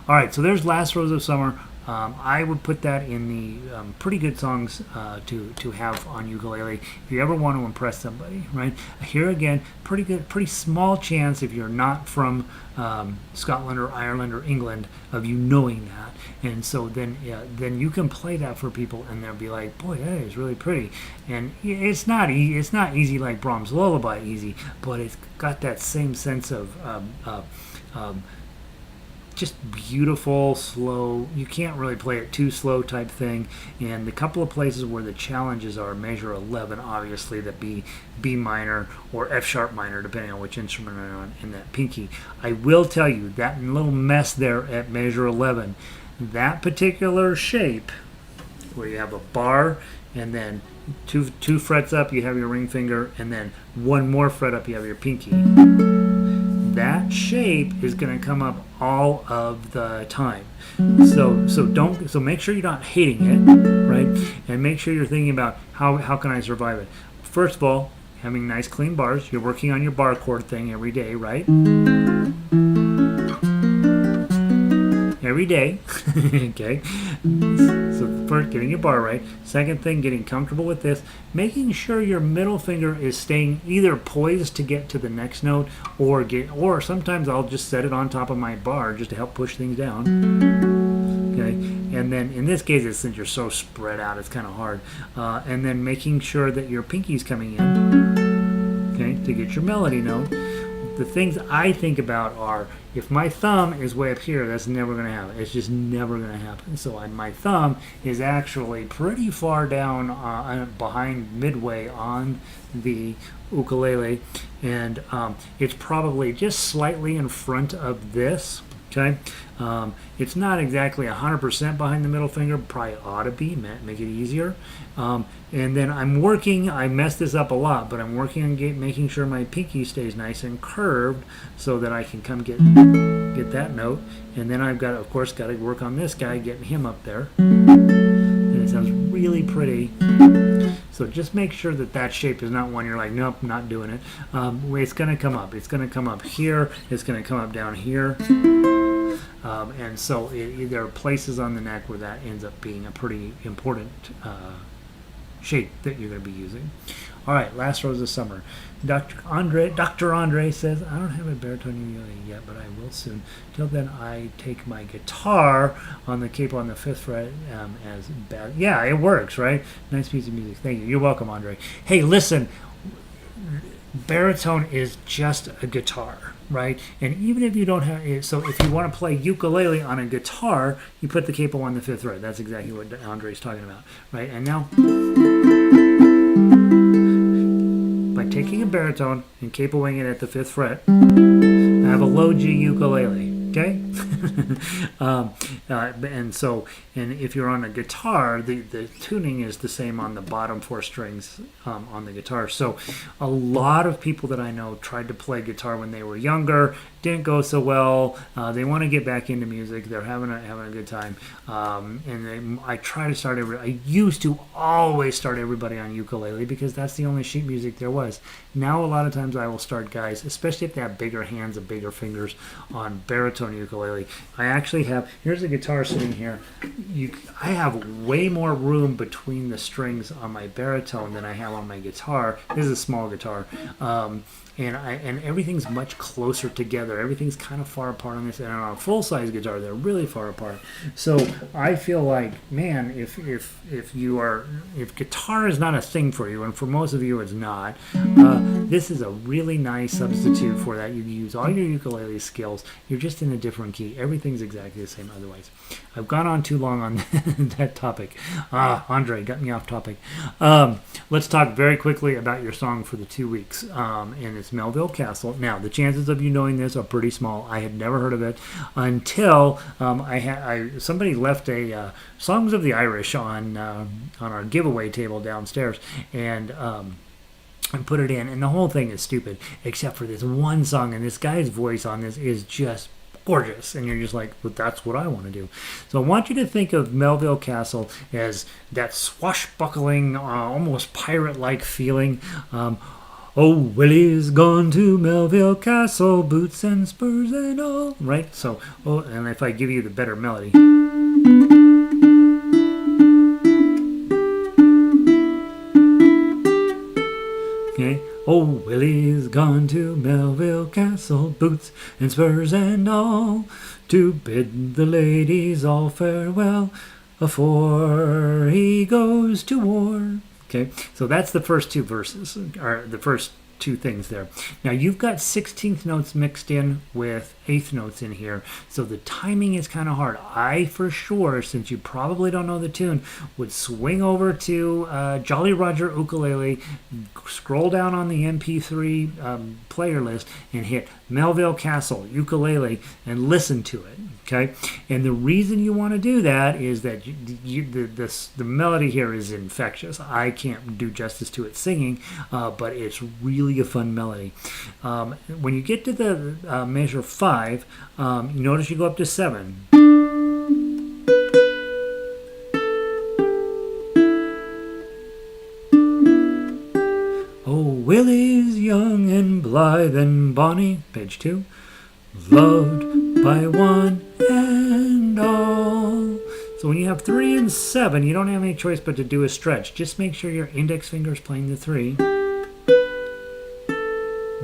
All right, so there's Last Rose of Summer. I would put that in the pretty good songs to have on ukulele if you ever want to impress somebody, right? Here again, pretty small chance if you're not from Scotland or Ireland or England of you knowing that, and so then you can play that for people, and they'll be like, boy, that is really pretty. And it's not easy like Brahms Lullaby easy, but it's got that same sense of just beautiful, slow. You can't really play it too slow type thing. And the couple of places where the challenges are measure 11, obviously, that B minor or F sharp minor, depending on which instrument you're on, and that pinky. I will tell you that little mess there at measure 11, that particular shape where you have a bar and then two frets up you have your ring finger, and then one more fret up you have your pinky. That shape is going to come up all of the time. So make sure you're not hating it, right? And make sure you're thinking about how can I survive it. First of all, having nice clean bars. You're working on your bar chord thing every day, right? Every day. Okay. So first, getting your bar right. Second thing, getting comfortable with this. Making sure your middle finger is staying either poised to get to the next note, or sometimes I'll just set it on top of my bar just to help push things down. Okay. And then in this case, since you're so spread out, it's kind of hard. And then making sure that your pinky's coming in. Okay, to get your melody note. The things I think about are, if my thumb is way up here, that's never going to happen. It's just never going to happen. So my thumb is actually pretty far down behind midway on the ukulele, and it's probably just slightly in front of this. Okay, it's not exactly 100% behind the middle finger, probably ought to be, make it easier. And then I messed this up a lot, but I'm working on making sure my pinky stays nice and curved so that I can come get that note. And then I've got to work on this guy, getting him up there. And it sounds really pretty. So just make sure that shape is not one you're like, nope, not doing it. It's going to come up. It's going to come up here. It's going to come up down here. And so there are places on the neck where that ends up being a pretty important shape that you're going to be using. All right, Last Rose of Summer. Dr. Andre says, I don't have a baritone ukulele yet, but I will soon. Till then, I take my guitar on the capo on the 5th fret as bad. Yeah, it works, right? Nice piece of music. Thank you. You're welcome, Andre. Hey, listen, baritone is just a guitar, right? And even if you don't have it, so if you want to play ukulele on a guitar, you put the capo on the 5th fret. That's exactly what Andre's talking about, right? And now, by taking a baritone and capoing it at the 5th fret, I have a low G ukulele. Okay, and if you're on a guitar, the tuning is the same on the bottom 4 strings on the guitar. So a lot of people that I know tried to play guitar when they were younger, didn't go so well. They want to get back into music. They're having a good time. I try to start I used to always start everybody on ukulele because that's the only sheet music there was. Now a lot of times I will start guys, especially if they have bigger hands and bigger fingers, on baritone ukulele. I actually have, here's a guitar sitting here. I have way more room between the strings on my baritone than I have on my guitar. This is a small guitar. And everything's much closer together. Everything's kind of far apart on this. And on a full-size guitar, they're really far apart. So I feel like, man, if guitar is not a thing for you, and for most of you it's not, this is a really nice substitute for that. You use all your ukulele skills. You're just in a different key. Everything's exactly the same otherwise. I've gone on too long on that topic. Andre got me off topic. Let's talk very quickly about your song for the 2 weeks. And it's Melville Castle. Now, the chances of you knowing this are pretty small. I had never heard of it until somebody left a Songs of the Irish on our giveaway table downstairs, and put it in. And the whole thing is stupid, except for this one song, and this guy's voice on this is just gorgeous, and you're just like, well, that's what I want to do. So I want you to think of Melville Castle as that swashbuckling, almost pirate-like feeling. Oh, Willie's gone to Melville Castle, boots and spurs and all. Right? So, and if I give you the better melody. Okay. Oh, Willie's gone to Melville Castle, boots and spurs and all, to bid the ladies all farewell afore he goes to war. Okay, so that's the first two verses, or the first two things there. Now you've got 16th notes mixed in with 8th notes in here, so the timing is kind of hard. I, for sure, since you probably don't know the tune, would swing over to Jolly Roger Ukulele, scroll down on the MP3 player list, and hit Melville Castle Ukulele and listen to it. Okay, and the reason you want to do that is that the melody here is infectious. I can't do justice to it singing, but it's really a fun melody. When you get to the measure 5, you notice you go up to 7. Oh, Willie's young and blithe and bonny, page 2, loved by one and all. So when you have 3 and 7, you don't have any choice but to do a stretch. Just make sure your index finger is playing the 3.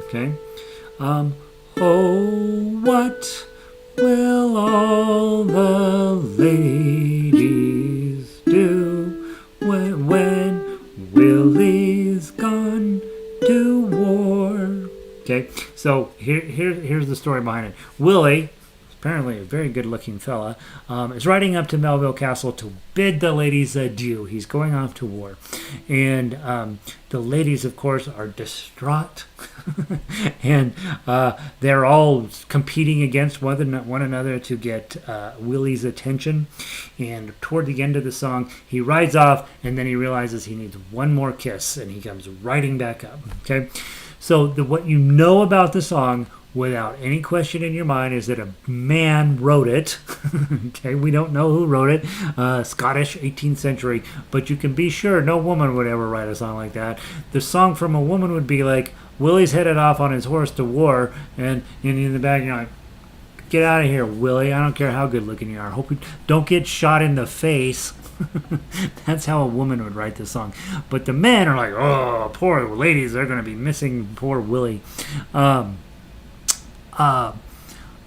Okay. Oh, what will all the ladies do when Willie's gone to war? Okay, so here's the story behind it. Willie, apparently a very good-looking fella, is riding up to Melville Castle to bid the ladies adieu. He's going off to war. And the ladies, of course, are distraught. And they're all competing against one another to get Willie's attention. And toward the end of the song, he rides off, and then he realizes he needs one more kiss, and he comes riding back up. Okay? So what you know about the song, without any question in your mind, is that a man wrote it. Okay, we don't know who wrote it. Scottish, 18th century. But you can be sure no woman would ever write a song like that. The song from a woman would be like, Willie's headed off on his horse to war, and in the back you're like, get out of here, Willie. I don't care how good looking you are. Hope you don't get shot in the face. That's how a woman would write the song. But the men are like, oh, poor ladies, they're going to be missing poor Willie. I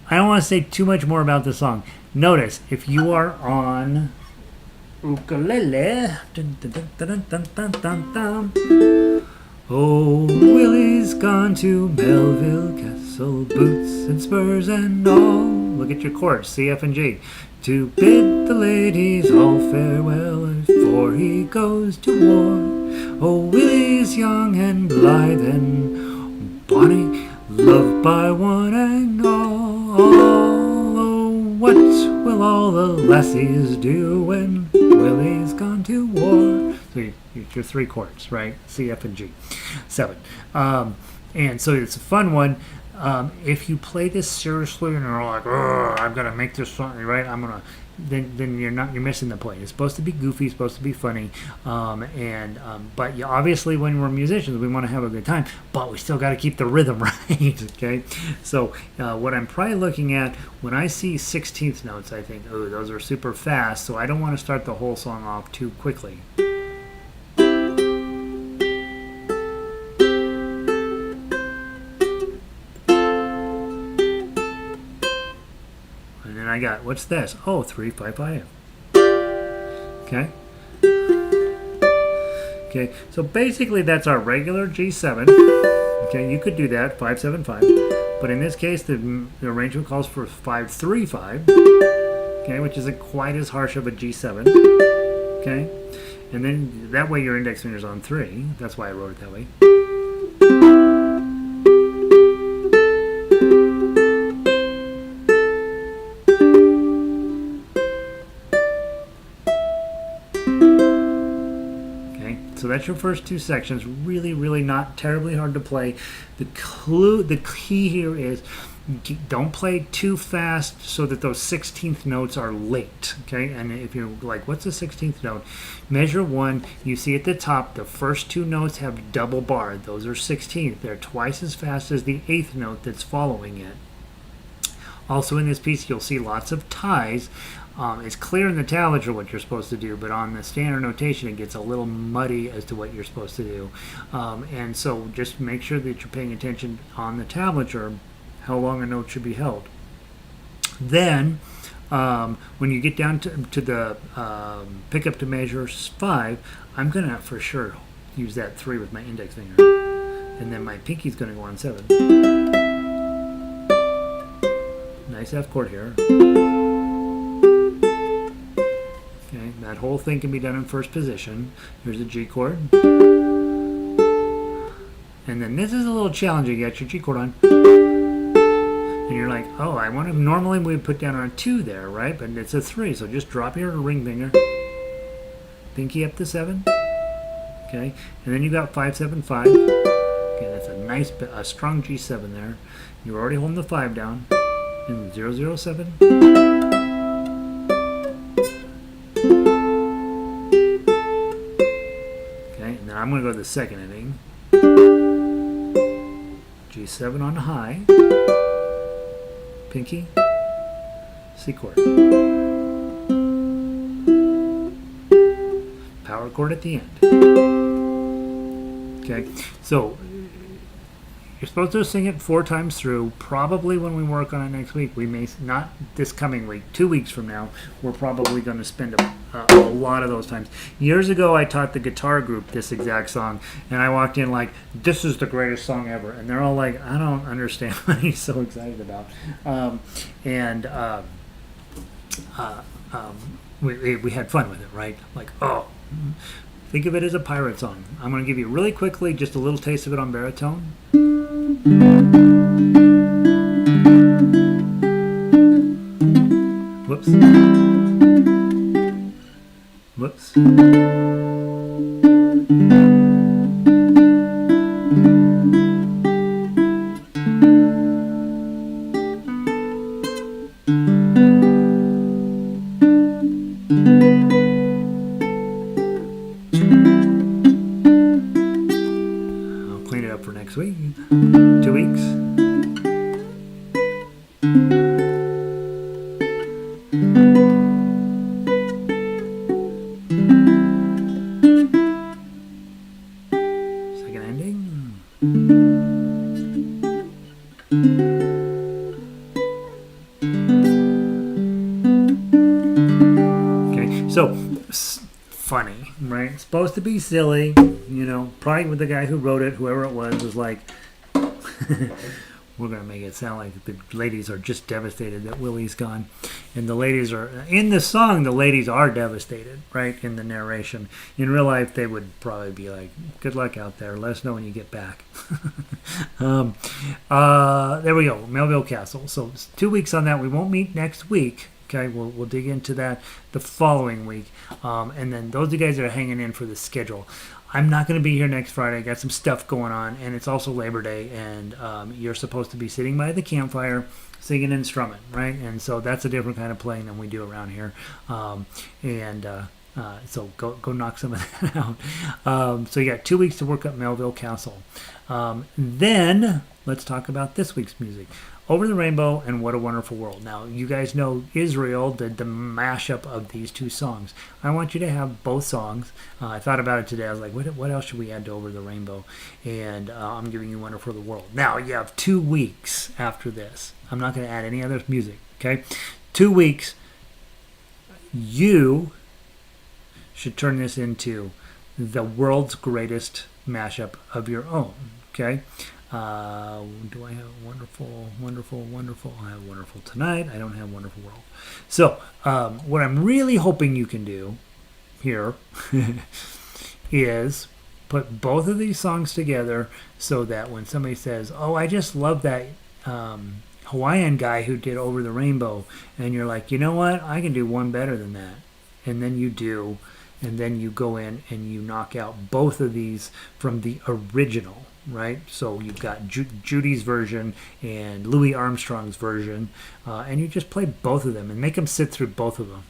don't want to say too much more about the song. Notice, if you are on ukulele, dun, dun, dun, dun, dun, dun, dun, dun. Oh, Willie's gone to Melville Castle, boots and spurs and all. Look at your chords, C, F, and G. To bid the ladies all farewell before he goes to war. Oh, Willie's young and blithe and bonny, loved by one and all. Oh, what will all the lassies do when Willie's gone to war? So your 3 chords, right? C, F, and G. 7. And so it's a fun one. If you play this seriously and you're like, oh, I've got to make this song, right? Then you're missing the point. It's supposed to be goofy, it's supposed to be funny, but obviously when we're musicians we want to have a good time, but we still got to keep the rhythm right. Okay, so what I'm probably looking at when I see 16th notes, I think, oh, those are super fast, so I don't want to start the whole song off too quickly. I got, what's this? Oh, 3, 5, 5. Okay. Okay, so basically that's our regular G7. Okay, you could do that, 5, 7, 5. But in this case, the arrangement calls for 5, 3, 5. Okay, which isn't quite as harsh of a G7. Okay, and then that way your index finger's on 3. That's why I wrote it that way. So that's your first 2 sections. Really, really not terribly hard to play. The key here is don't play too fast so that those 16th notes are late. Okay, and if you're like, what's the 16th note? Measure 1. You see at the top, the first 2 notes have double bar. Those are 16th. They're twice as fast as the 8th note that's following it. Also in this piece, you'll see lots of ties. It's clear in the tablature what you're supposed to do, but on the standard notation it gets a little muddy as to what you're supposed to do. And so just make sure that you're paying attention on the tablature how long a note should be held. Then when you get down to the pick up to measure 5, I'm going to for sure use that 3 with my index finger. And then my pinky's going to go on 7. Nice F chord here. Okay, that whole thing can be done in first position. Here's a G chord. And then this is a little challenging. You got your G chord on. And you're like, oh, I want to, normally we'd put down a 2 there, right? But it's a 3, so just drop your ring finger. Pinky up to 7. Okay, and then you got 5, 7, 5. Okay, that's a nice, a strong G7 there. You're already holding the 5 down. And 0, 0, 7. Okay, and then I'm going to go to the second ending. G7 on the high. Pinky, C chord. Power chord at the end. Okay, so you're supposed to sing it 4 times through. Probably when we work on it next week, we may, not this coming week, 2 weeks from now, we're probably going to spend a lot of those times. Years ago, I taught the guitar group this exact song, and I walked in like, this is the greatest song ever. And they're all like, I don't understand what he's so excited about. We had fun with it, right? Like, oh, think of it as a pirate song. I'm going to give you really quickly just a little taste of it on baritone. Whoops. Whoops. I'll clean it up for next week. 2 weeks. Second ending. Okay, so funny, right? It's supposed to be silly, you know. Probably with the guy who wrote it, whoever it was like, we're gonna make it sound like the ladies are just devastated that Willie's gone, and the ladies are in the song. The ladies are devastated, right? In the narration. In real life, they would probably be like, "Good luck out there. Let us know when you get back." There we go, Melville Castle. So 2 weeks on that. We won't meet next week. Okay, we'll dig into that the following week, and then those of you guys that are hanging in for the schedule. I'm not going to be here next Friday. I got some stuff going on, and it's also Labor Day, and you're supposed to be sitting by the campfire singing and strumming, right? And so that's a different kind of playing than we do around here. So go knock some of that out. So you got 2 weeks to work up Melville Castle. Then let's talk about this week's music. Over the Rainbow and What a Wonderful World. Now, you guys know Israel did the mashup of these 2 songs. I want you to have both songs. I thought about it today. I was like, what else should we add to Over the Rainbow? And I'm giving you Wonderful World. Now, you have 2 weeks after this. I'm not going to add any other music, okay? 2 weeks. You should turn this into the world's greatest mashup of your own, okay? Do I have wonderful? I have wonderful tonight. I don't have wonderful world. So what I'm really hoping you can do here is put both of these songs together so that when somebody says, oh, I just love that Hawaiian guy who did Over the Rainbow, and you're like, you know what? I can do one better than that. And then you do, and then you go in and you knock out both of these from the original. Right, so you've got Judy's version and Louis Armstrong's version, and you just play both of them and make them sit through both of them.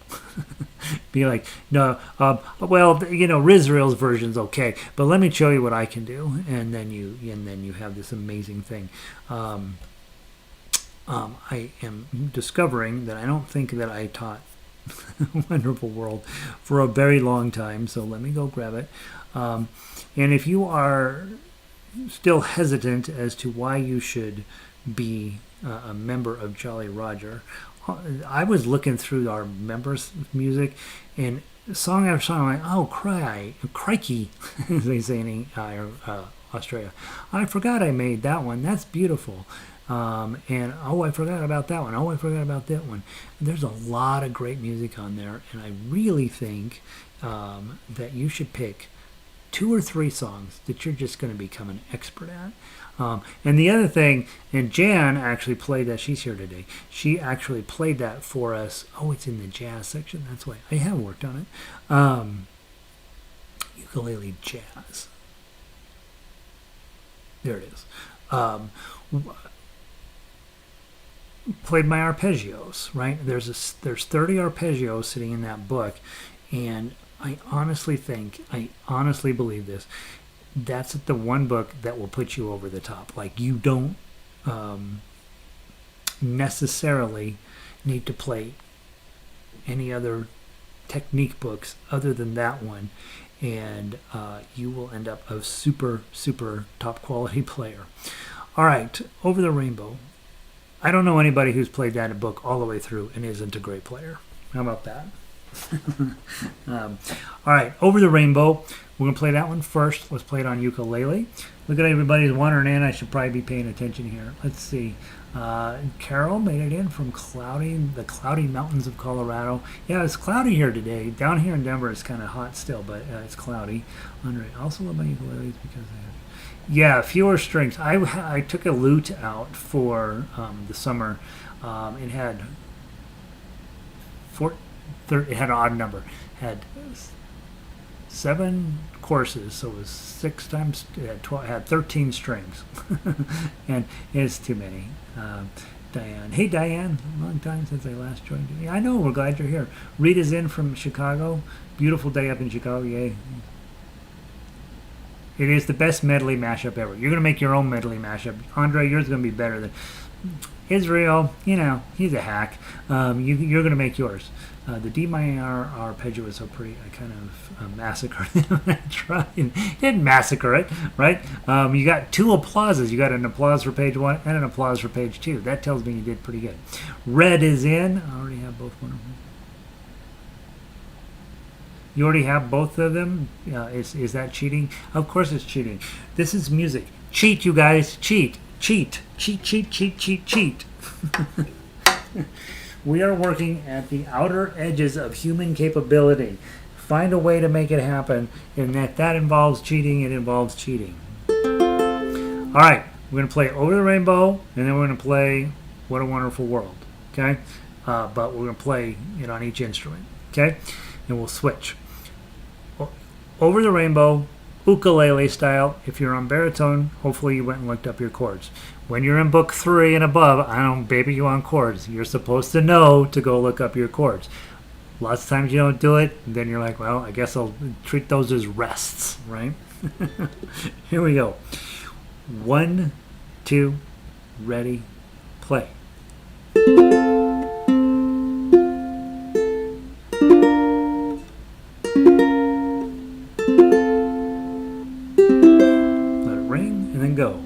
Be like, no, well, you know, Rizrael's version's okay, but let me show you what I can do, and then you have this amazing thing. I am discovering that I don't think that I taught Wonderful World for a very long time. So let me go grab it. And if you are still hesitant as to why you should be a member of Jolly Roger, I was looking through our members' music, and song after song, I'm like, oh, crikey, as they say in Australia. I forgot I made that one. That's beautiful. And oh, I forgot about that one. Oh, I forgot about that one. There's a lot of great music on there, and I really think that you should pick 2 or 3 songs that you're just going to become an expert at. And the other thing, and Jan actually played that. She's here today. She actually played that for us. Oh, it's in the jazz section. That's why I have worked on it. Ukulele jazz. There it is. Played my arpeggios, right? There's 30 arpeggios sitting in that book, and I honestly believe this. That's the one book that will put you over the top. Like, you don't necessarily need to play any other technique books other than that one, and you will end up a super, super top quality player. All right, Over the Rainbow. I don't know anybody who's played that book all the way through and isn't a great player. How about that? All right, Over the Rainbow. We're going to play that one first. Let's play it on ukulele. Look at everybody who's wandering in. I should probably be paying attention here. Let's see. Carol made it in from the cloudy mountains of Colorado. Yeah, it's cloudy here today. Down here in Denver, it's kind of hot still, but it's cloudy. Andre, I also love my ukuleles because they have fewer strings. I took a lute out for the summer. It had it had an odd number. Had 7 courses, so it was 6 times. It had 13 strings, and it's too many. Diane, hey Diane, long time since I last joined you. Yeah, I know. We're glad you're here. Rita's in from Chicago. Beautiful day up in Chicago. Yay! It is the best medley mashup ever. You're gonna make your own medley mashup, Andre. Yours is gonna be better than Israel. You know, he's a hack. You're gonna make yours. The D minor arpeggio was so pretty, I kind of massacred him. I tried. Didn't massacre it, right? You got 2 applauses. You got an applause for page 1 and an applause for page 2. That tells me you did pretty good. Red is in. I already have both one of them. You already have both of them? Is that cheating? Of course it's cheating. This is music. Cheat, you guys. Cheat. Cheat. Cheat, cheat, cheat, cheat, cheat. We are working at the outer edges of human capability. Find a way to make it happen, and that involves cheating. It involves cheating. All right, we're going to play Over the Rainbow, and then we're going to play What a Wonderful World. Okay, but we're going to play it on each instrument. Okay, and we'll switch. Over the Rainbow, ukulele style. If you're on baritone, hopefully you went and looked up your chords. When you're in book 3 and above, I don't baby you on chords. You're supposed to know to go look up your chords. Lots of times you don't do it, and then you're like, well, I guess I'll treat those as rests, right? Here we go. 1, 2, ready, play. Let it ring, and then go.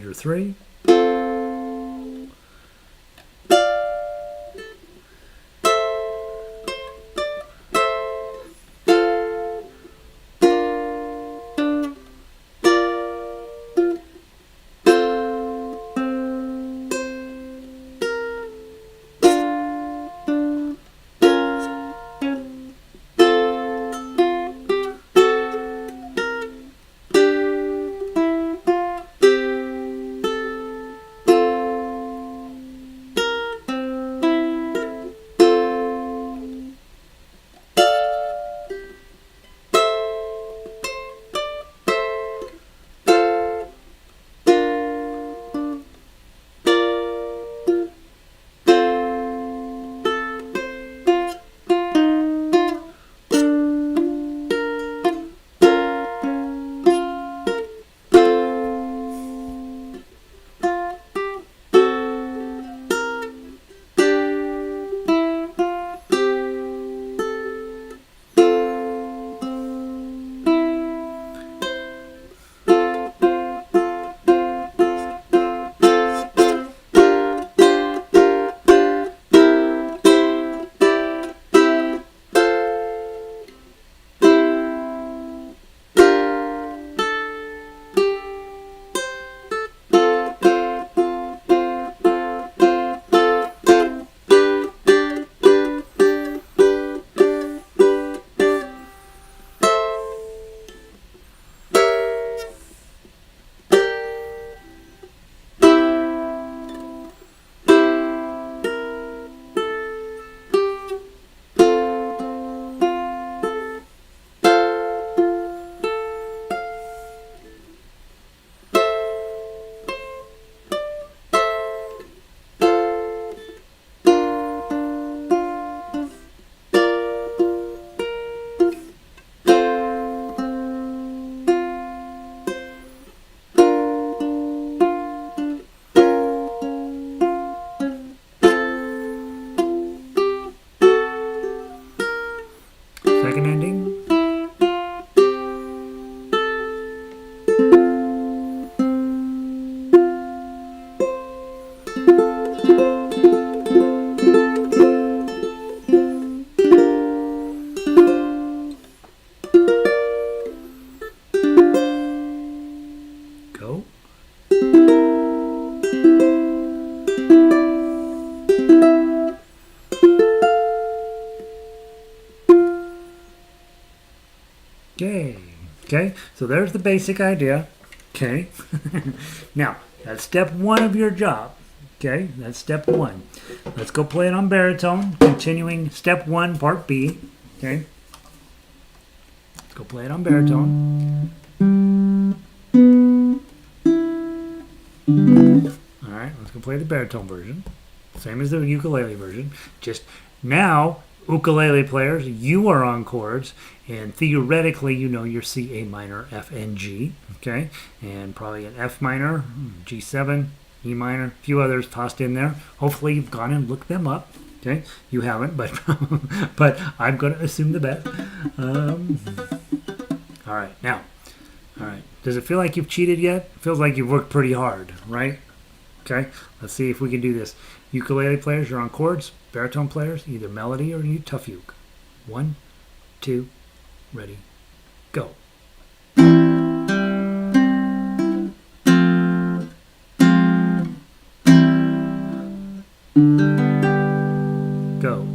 measure 3. Second ending. Go. Yay. Okay, so there's the basic idea. Okay. Now, that's step 1 of your job. Okay, that's step 1. Let's go play it on baritone, continuing step 1, part B. Okay. Let's go play it on baritone. Alright, let's go play the baritone version. Same as the ukulele version. Just now, ukulele players, you are on chords, and theoretically, you know your C, A minor, F, and G, okay? And probably an F minor, G7, E minor, a few others tossed in there. Hopefully you've gone and looked them up, okay? You haven't, but but I'm going to assume the best. All right, now, all right. Does it feel like you've cheated yet? It feels like you've worked pretty hard, right? Okay, let's see if we can do this. Ukulele players, you're on chords. Baritone players, either melody or you tuff uke. 1, 2, ready, go. Go.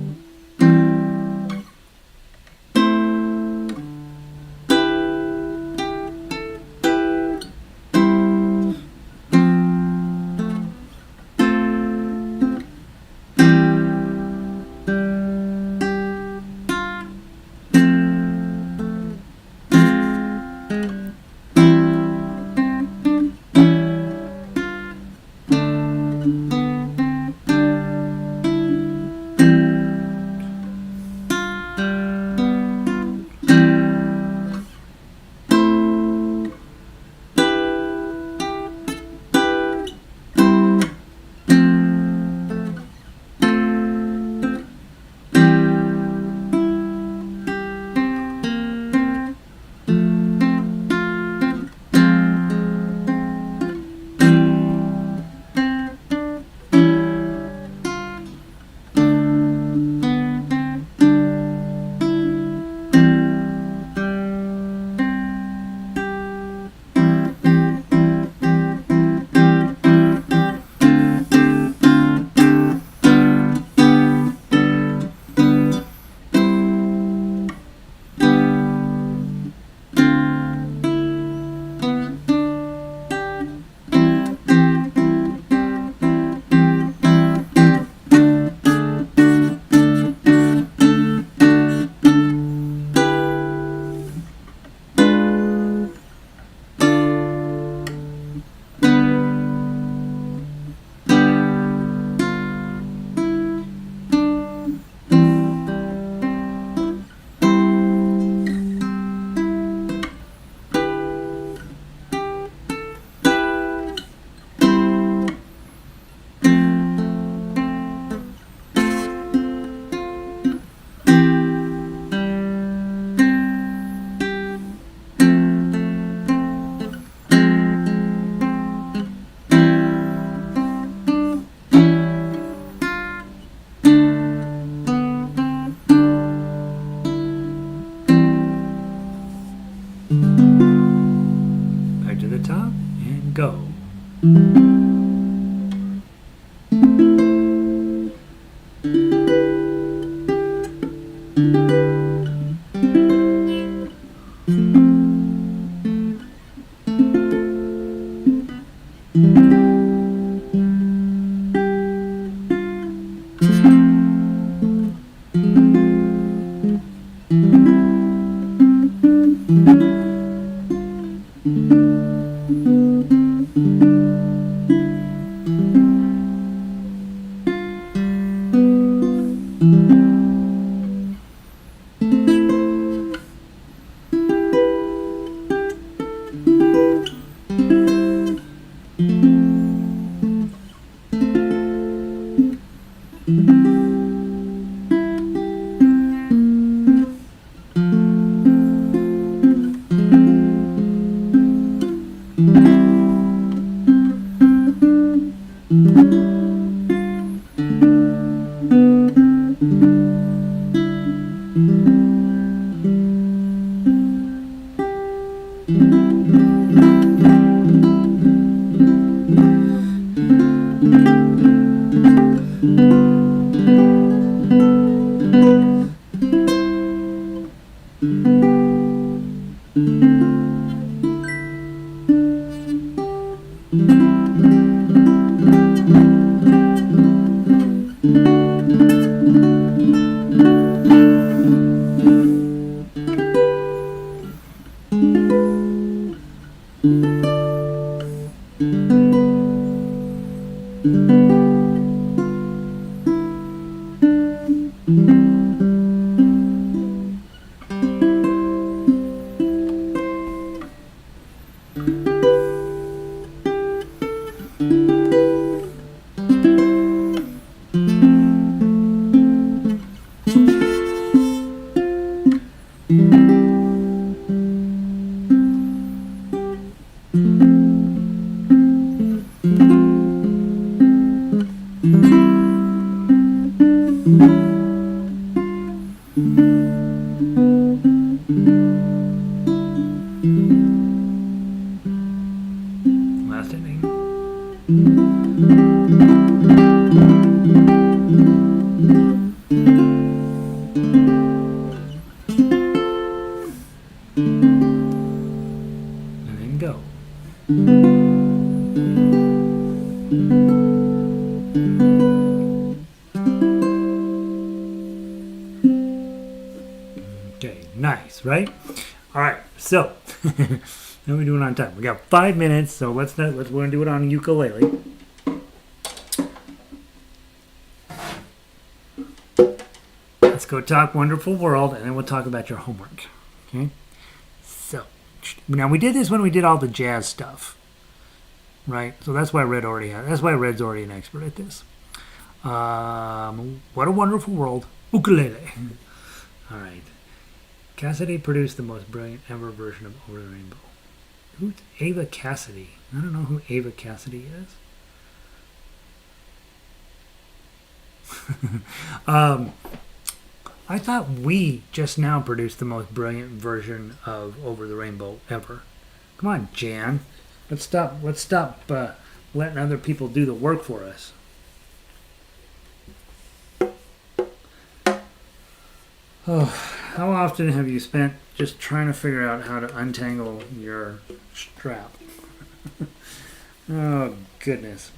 Back to the top and go. Last ending. And then go. Okay, nice, right? All right, so how are we doing on time? We got 5 minutes, so we're gonna do it on ukulele. Let's go talk Wonderful World, and then we'll talk about your homework. Okay? So now we did this when we did all the jazz stuff, right? So that's why Red's already an expert at this. What a Wonderful World, ukulele. All right. Cassidy produced the most brilliant ever version of Over the Rainbow. Who's Ava Cassidy? I don't know who Ava Cassidy is. I thought we just now produced the most brilliant version of Over the Rainbow ever. Come on, Jan. Let's stop letting other people do the work for us. Oh, how often have you spent just trying to figure out how to untangle your strap? Oh, goodness.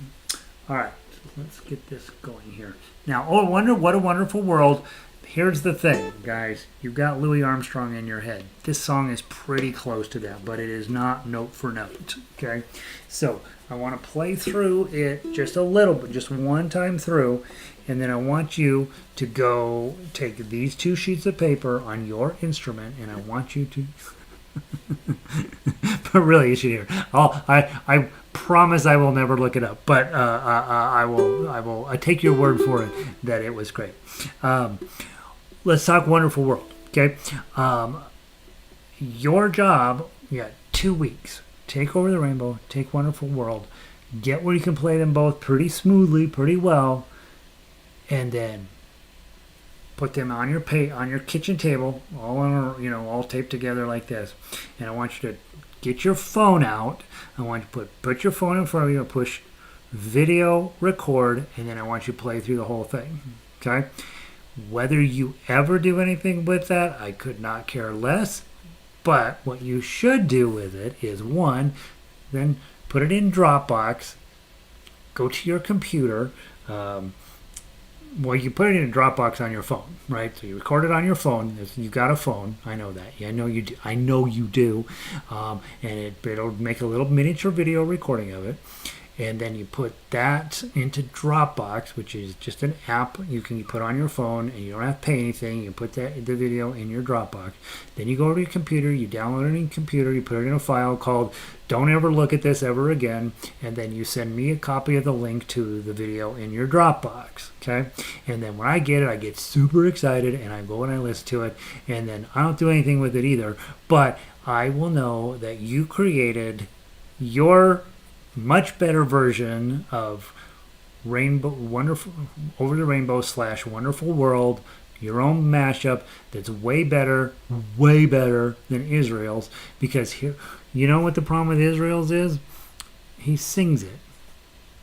All right, let's get this going here. Now, what a wonderful world. Here's the thing, guys. You've got Louis Armstrong in your head. This song is pretty close to that, but it is not note for note, okay? So I want to play through it just a little bit, just one time through, and then I want you to go take these 2 sheets of paper on your instrument, and I want you to... But really, you should hear. I promise I will never look it up, but I will take your word for it that it was great. Let's talk Wonderful World, okay? Your job, you got 2 weeks. Take Over the Rainbow, take Wonderful World, get where you can play them both pretty smoothly, pretty well, and then put them on your kitchen table, all on all taped together like this. And I want you to get your phone out. I want you to put your phone in front of you, push video record, and then I want you to play through the whole thing. Okay? Whether you ever do anything with that, I could not care less. But what you should do with it is, one, then put it in Dropbox, go to your computer. Well, you put it in a Dropbox on your phone, right? So you record it on your phone. You've got a phone. I know that. Yeah, I know you do. I know you do. And it'll make a little miniature video recording of it. And then you put that into Dropbox, which is just an app you can put on your phone, and you don't have to pay anything. You put the video in your Dropbox. Then you go to your computer, you download it on your computer, you put it in a file called "Don't Ever Look at This Ever Again," and then you send me a copy of the link to the video in your Dropbox. Okay? And then when I get it, I get super excited, and I go and I listen to it, and then I don't do anything with it either, but I will know that you created your much better version of Wonderful Over the Rainbow / Wonderful World, your own mashup that's way better than Israel's. Because here, you know what the problem with Israel's is? He sings it,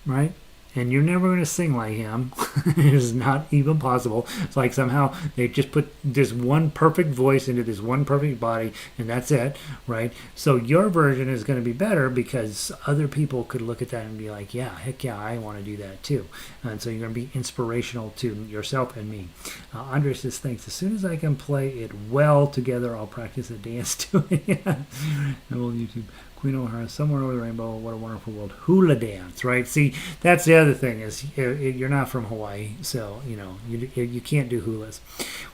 right? And you're never going to sing like him. It is not even possible. It's like somehow they just put this one perfect voice into this one perfect body, and that's it, right? So your version is going to be better because other people could look at that and be like, yeah, heck yeah, I want to do that too. And so you're going to be inspirational to yourself and me. Andres says, thanks. As soon as I can play it well together, I'll practice a dance to it. Yeah. Old YouTube. Queen O'Hara, Somewhere Over the Rainbow, What a Wonderful World, hula dance, right? See, that's the other thing is you're not from Hawaii, so you can't do hulas.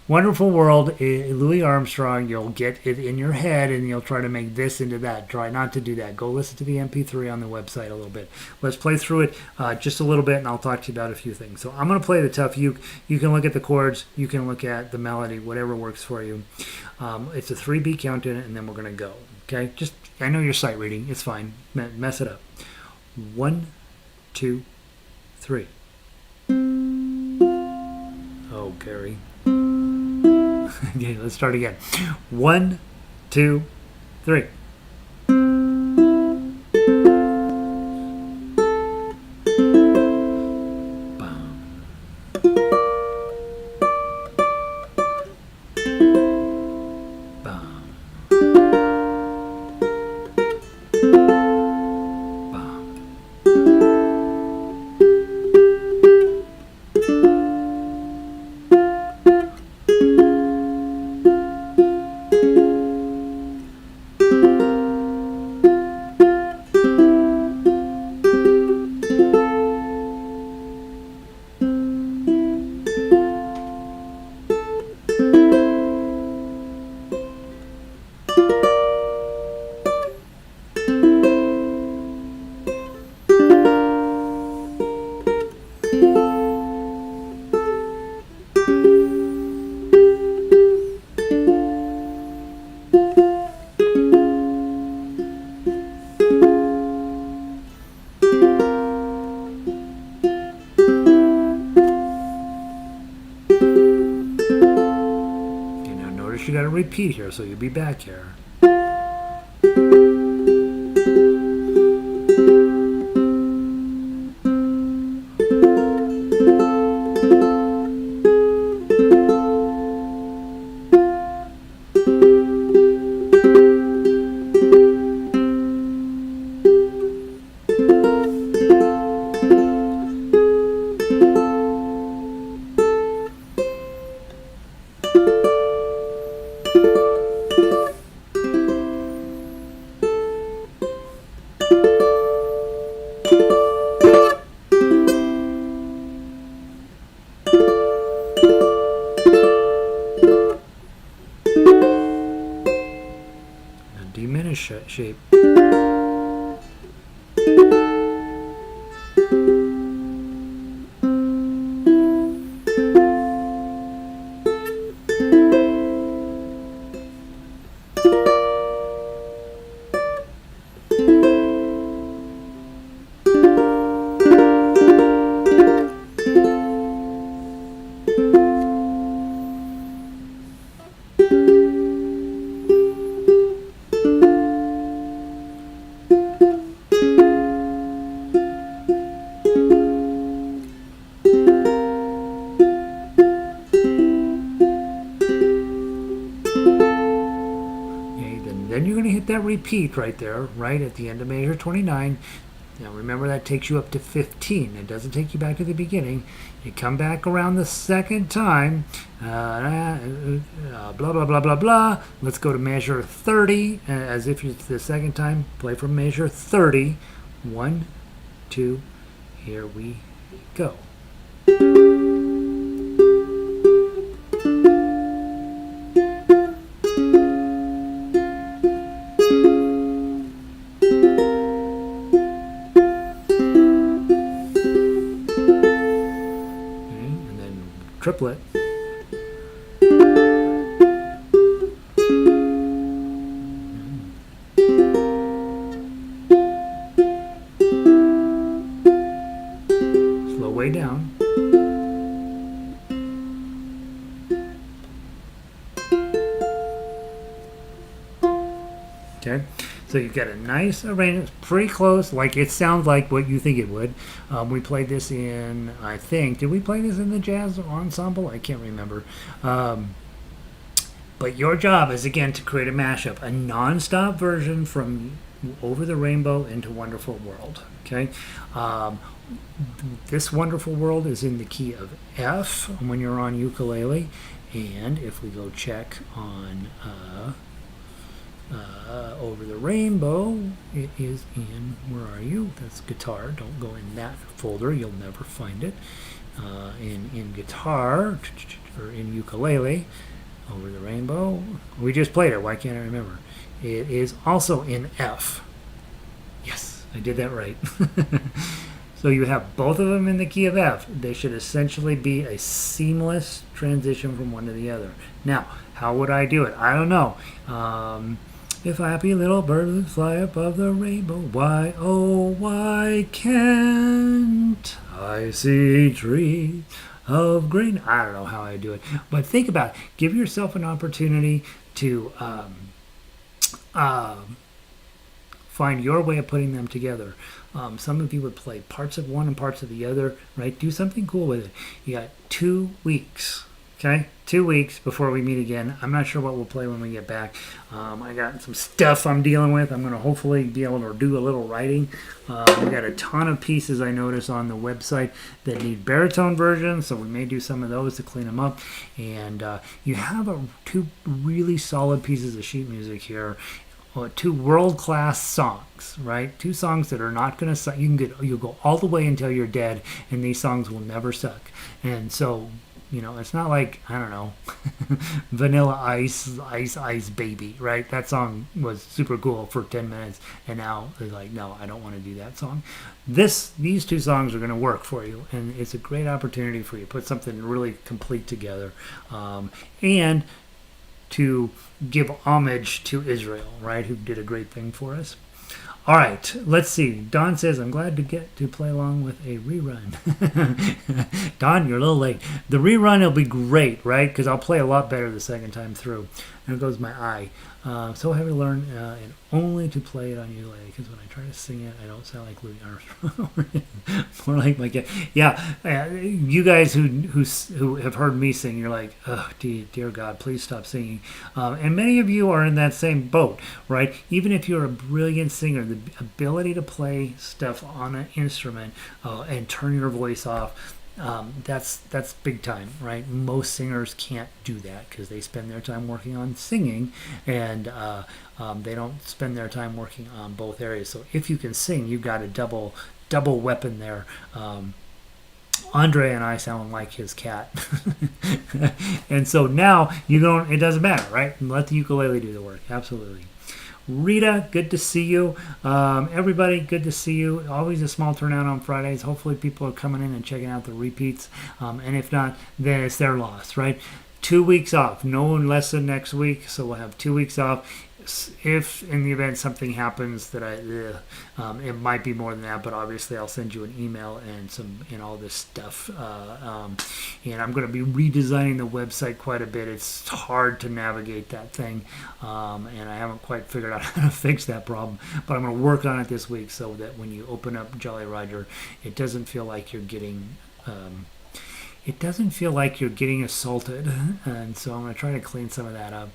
Wonderful World, Louis Armstrong. You'll get it in your head, and you'll try to make this into that. Try not to do that. Go listen to the MP3 on the website a little bit. Let's play through it just a little bit, and I'll talk to you about a few things. So I'm going to play the Tuff. You can look at the chords. You can look at the melody, whatever works for you. It's a 3-beat count in it, and then we're going to go. Okay, I know you're sight reading. It's fine. Mess it up. 1, 2, 3. Oh, Gary. Okay, let's start again. 1, 2, 3. You got to repeat here, so you'll be back here. Shape. repeat right there, right at the end of measure 29. Now remember that takes you up to 15. It doesn't take you back to the beginning. You come back around the second time. Blah, blah, blah, blah, blah. Let's go to measure 30. As if it's the second time. Play from measure 30. 1, 2, here we go. Triplet. Slow way down. Okay, so you've got a nice arrangement, pretty close, like it sounds like what you think it would. We played this in, I think, did we play this in the jazz ensemble? I can't remember. But your job is, again, to create a mashup, a non-stop version from Over the Rainbow into Wonderful World. Okay, this Wonderful World is in the key of F when you're on ukulele, and if we go check on Over the Rainbow, it is in, where are you? That's guitar. Don't go in that folder, you'll never find it. In guitar, or in ukulele, Over the Rainbow, we just played it, why can't I remember? It is also in F. Yes, I did that right. So you have both of them in the key of F. They should essentially be a seamless transition from one to the other. Now, how would I do it? I don't know. If happy little birds fly above the rainbow, why, oh, why can't I see trees of green? I don't know how I do it. But think about it. Give yourself an opportunity to find your way of putting them together. Some of you would play parts of one and parts of the other, right? Do something cool with it. You got 2 weeks. Okay, 2 weeks before we meet again. I'm not sure what we'll play when we get back. I got some stuff I'm dealing with. I'm going to hopefully be able to do a little writing. We got a ton of pieces I notice on the website that need baritone versions, so we may do some of those to clean them up. And you have 2 really solid pieces of sheet music here. 2 world-class songs, right? 2 songs that are not going to suck. You'll go all the way until you're dead, and these songs will never suck. And so, you know, it's not like, I don't know, Vanilla Ice, Ice Baby, right? That song was super cool for 10 minutes, and now they're like, no, I don't want to do that song. These 2 songs are going to work for you, and it's a great opportunity for you to put something really complete together, and to give homage to Israel, right, who did a great thing for us. All right, let's see. Don says, I'm glad to get to play along with a rerun. Don, you're a little late. The rerun will be great, right? Because I'll play a lot better the second time through. There goes my eye. So I have to learn and only to play it on ukulele, because when I try to sing it, I don't sound like Louis Armstrong. More like my cat. Yeah, you guys who have heard me sing, you're like, oh, dear God, please stop singing. And many of you are in that same boat, right? Even if you're a brilliant singer, the ability to play stuff on an instrument and turn your voice off, that's big time, right? Most singers can't do that because they spend their time working on singing, and they don't spend their time working on both areas. So if you can sing, you've got a double weapon there. Andre and I sound like his cat. And so now it doesn't matter, right? Let the ukulele do the work. Absolutely. Rita, good to see you. Everybody, good to see you. Always a small turnout on Fridays. Hopefully people are coming in and checking out the repeats. And if not, then it's their loss, right? 2 weeks off. No lesson next week, so we'll have 2 weeks off. If in the event something happens that it might be more than that, but obviously I'll send you an email and all this stuff. And I'm going to be redesigning the website quite a bit. It's hard to navigate that thing, and I haven't quite figured out how to fix that problem. But I'm going to work on it this week so that when you open up Jolly Roger, it doesn't feel like you're getting it doesn't feel like you're getting assaulted. And so I'm going to try to clean some of that up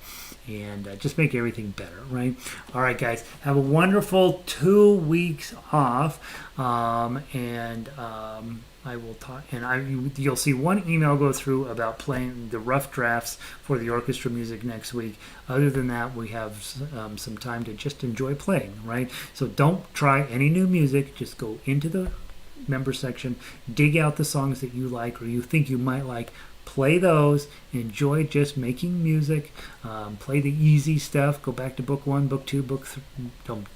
and just make everything better, right? All right, guys, have a wonderful 2 weeks off. I will talk, and you'll see one email go through about playing the rough drafts for the orchestra music next week. Other than that, we have some time to just enjoy playing, right? So don't try any new music. Just go into the member section, dig out the songs that you like or you think you might like, play those, enjoy just making music, play the easy stuff, go back to book 1, book 2,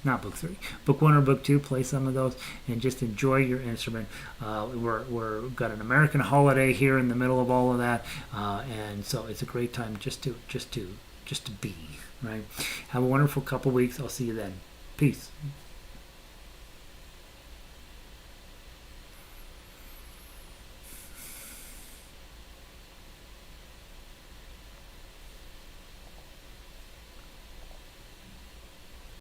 not book 3, book 1 or book 2, play some of those and just enjoy your instrument. We're got an American holiday here in the middle of all of that, and so it's a great time just to be, right? Have a wonderful couple weeks. I'll see you then. Peace.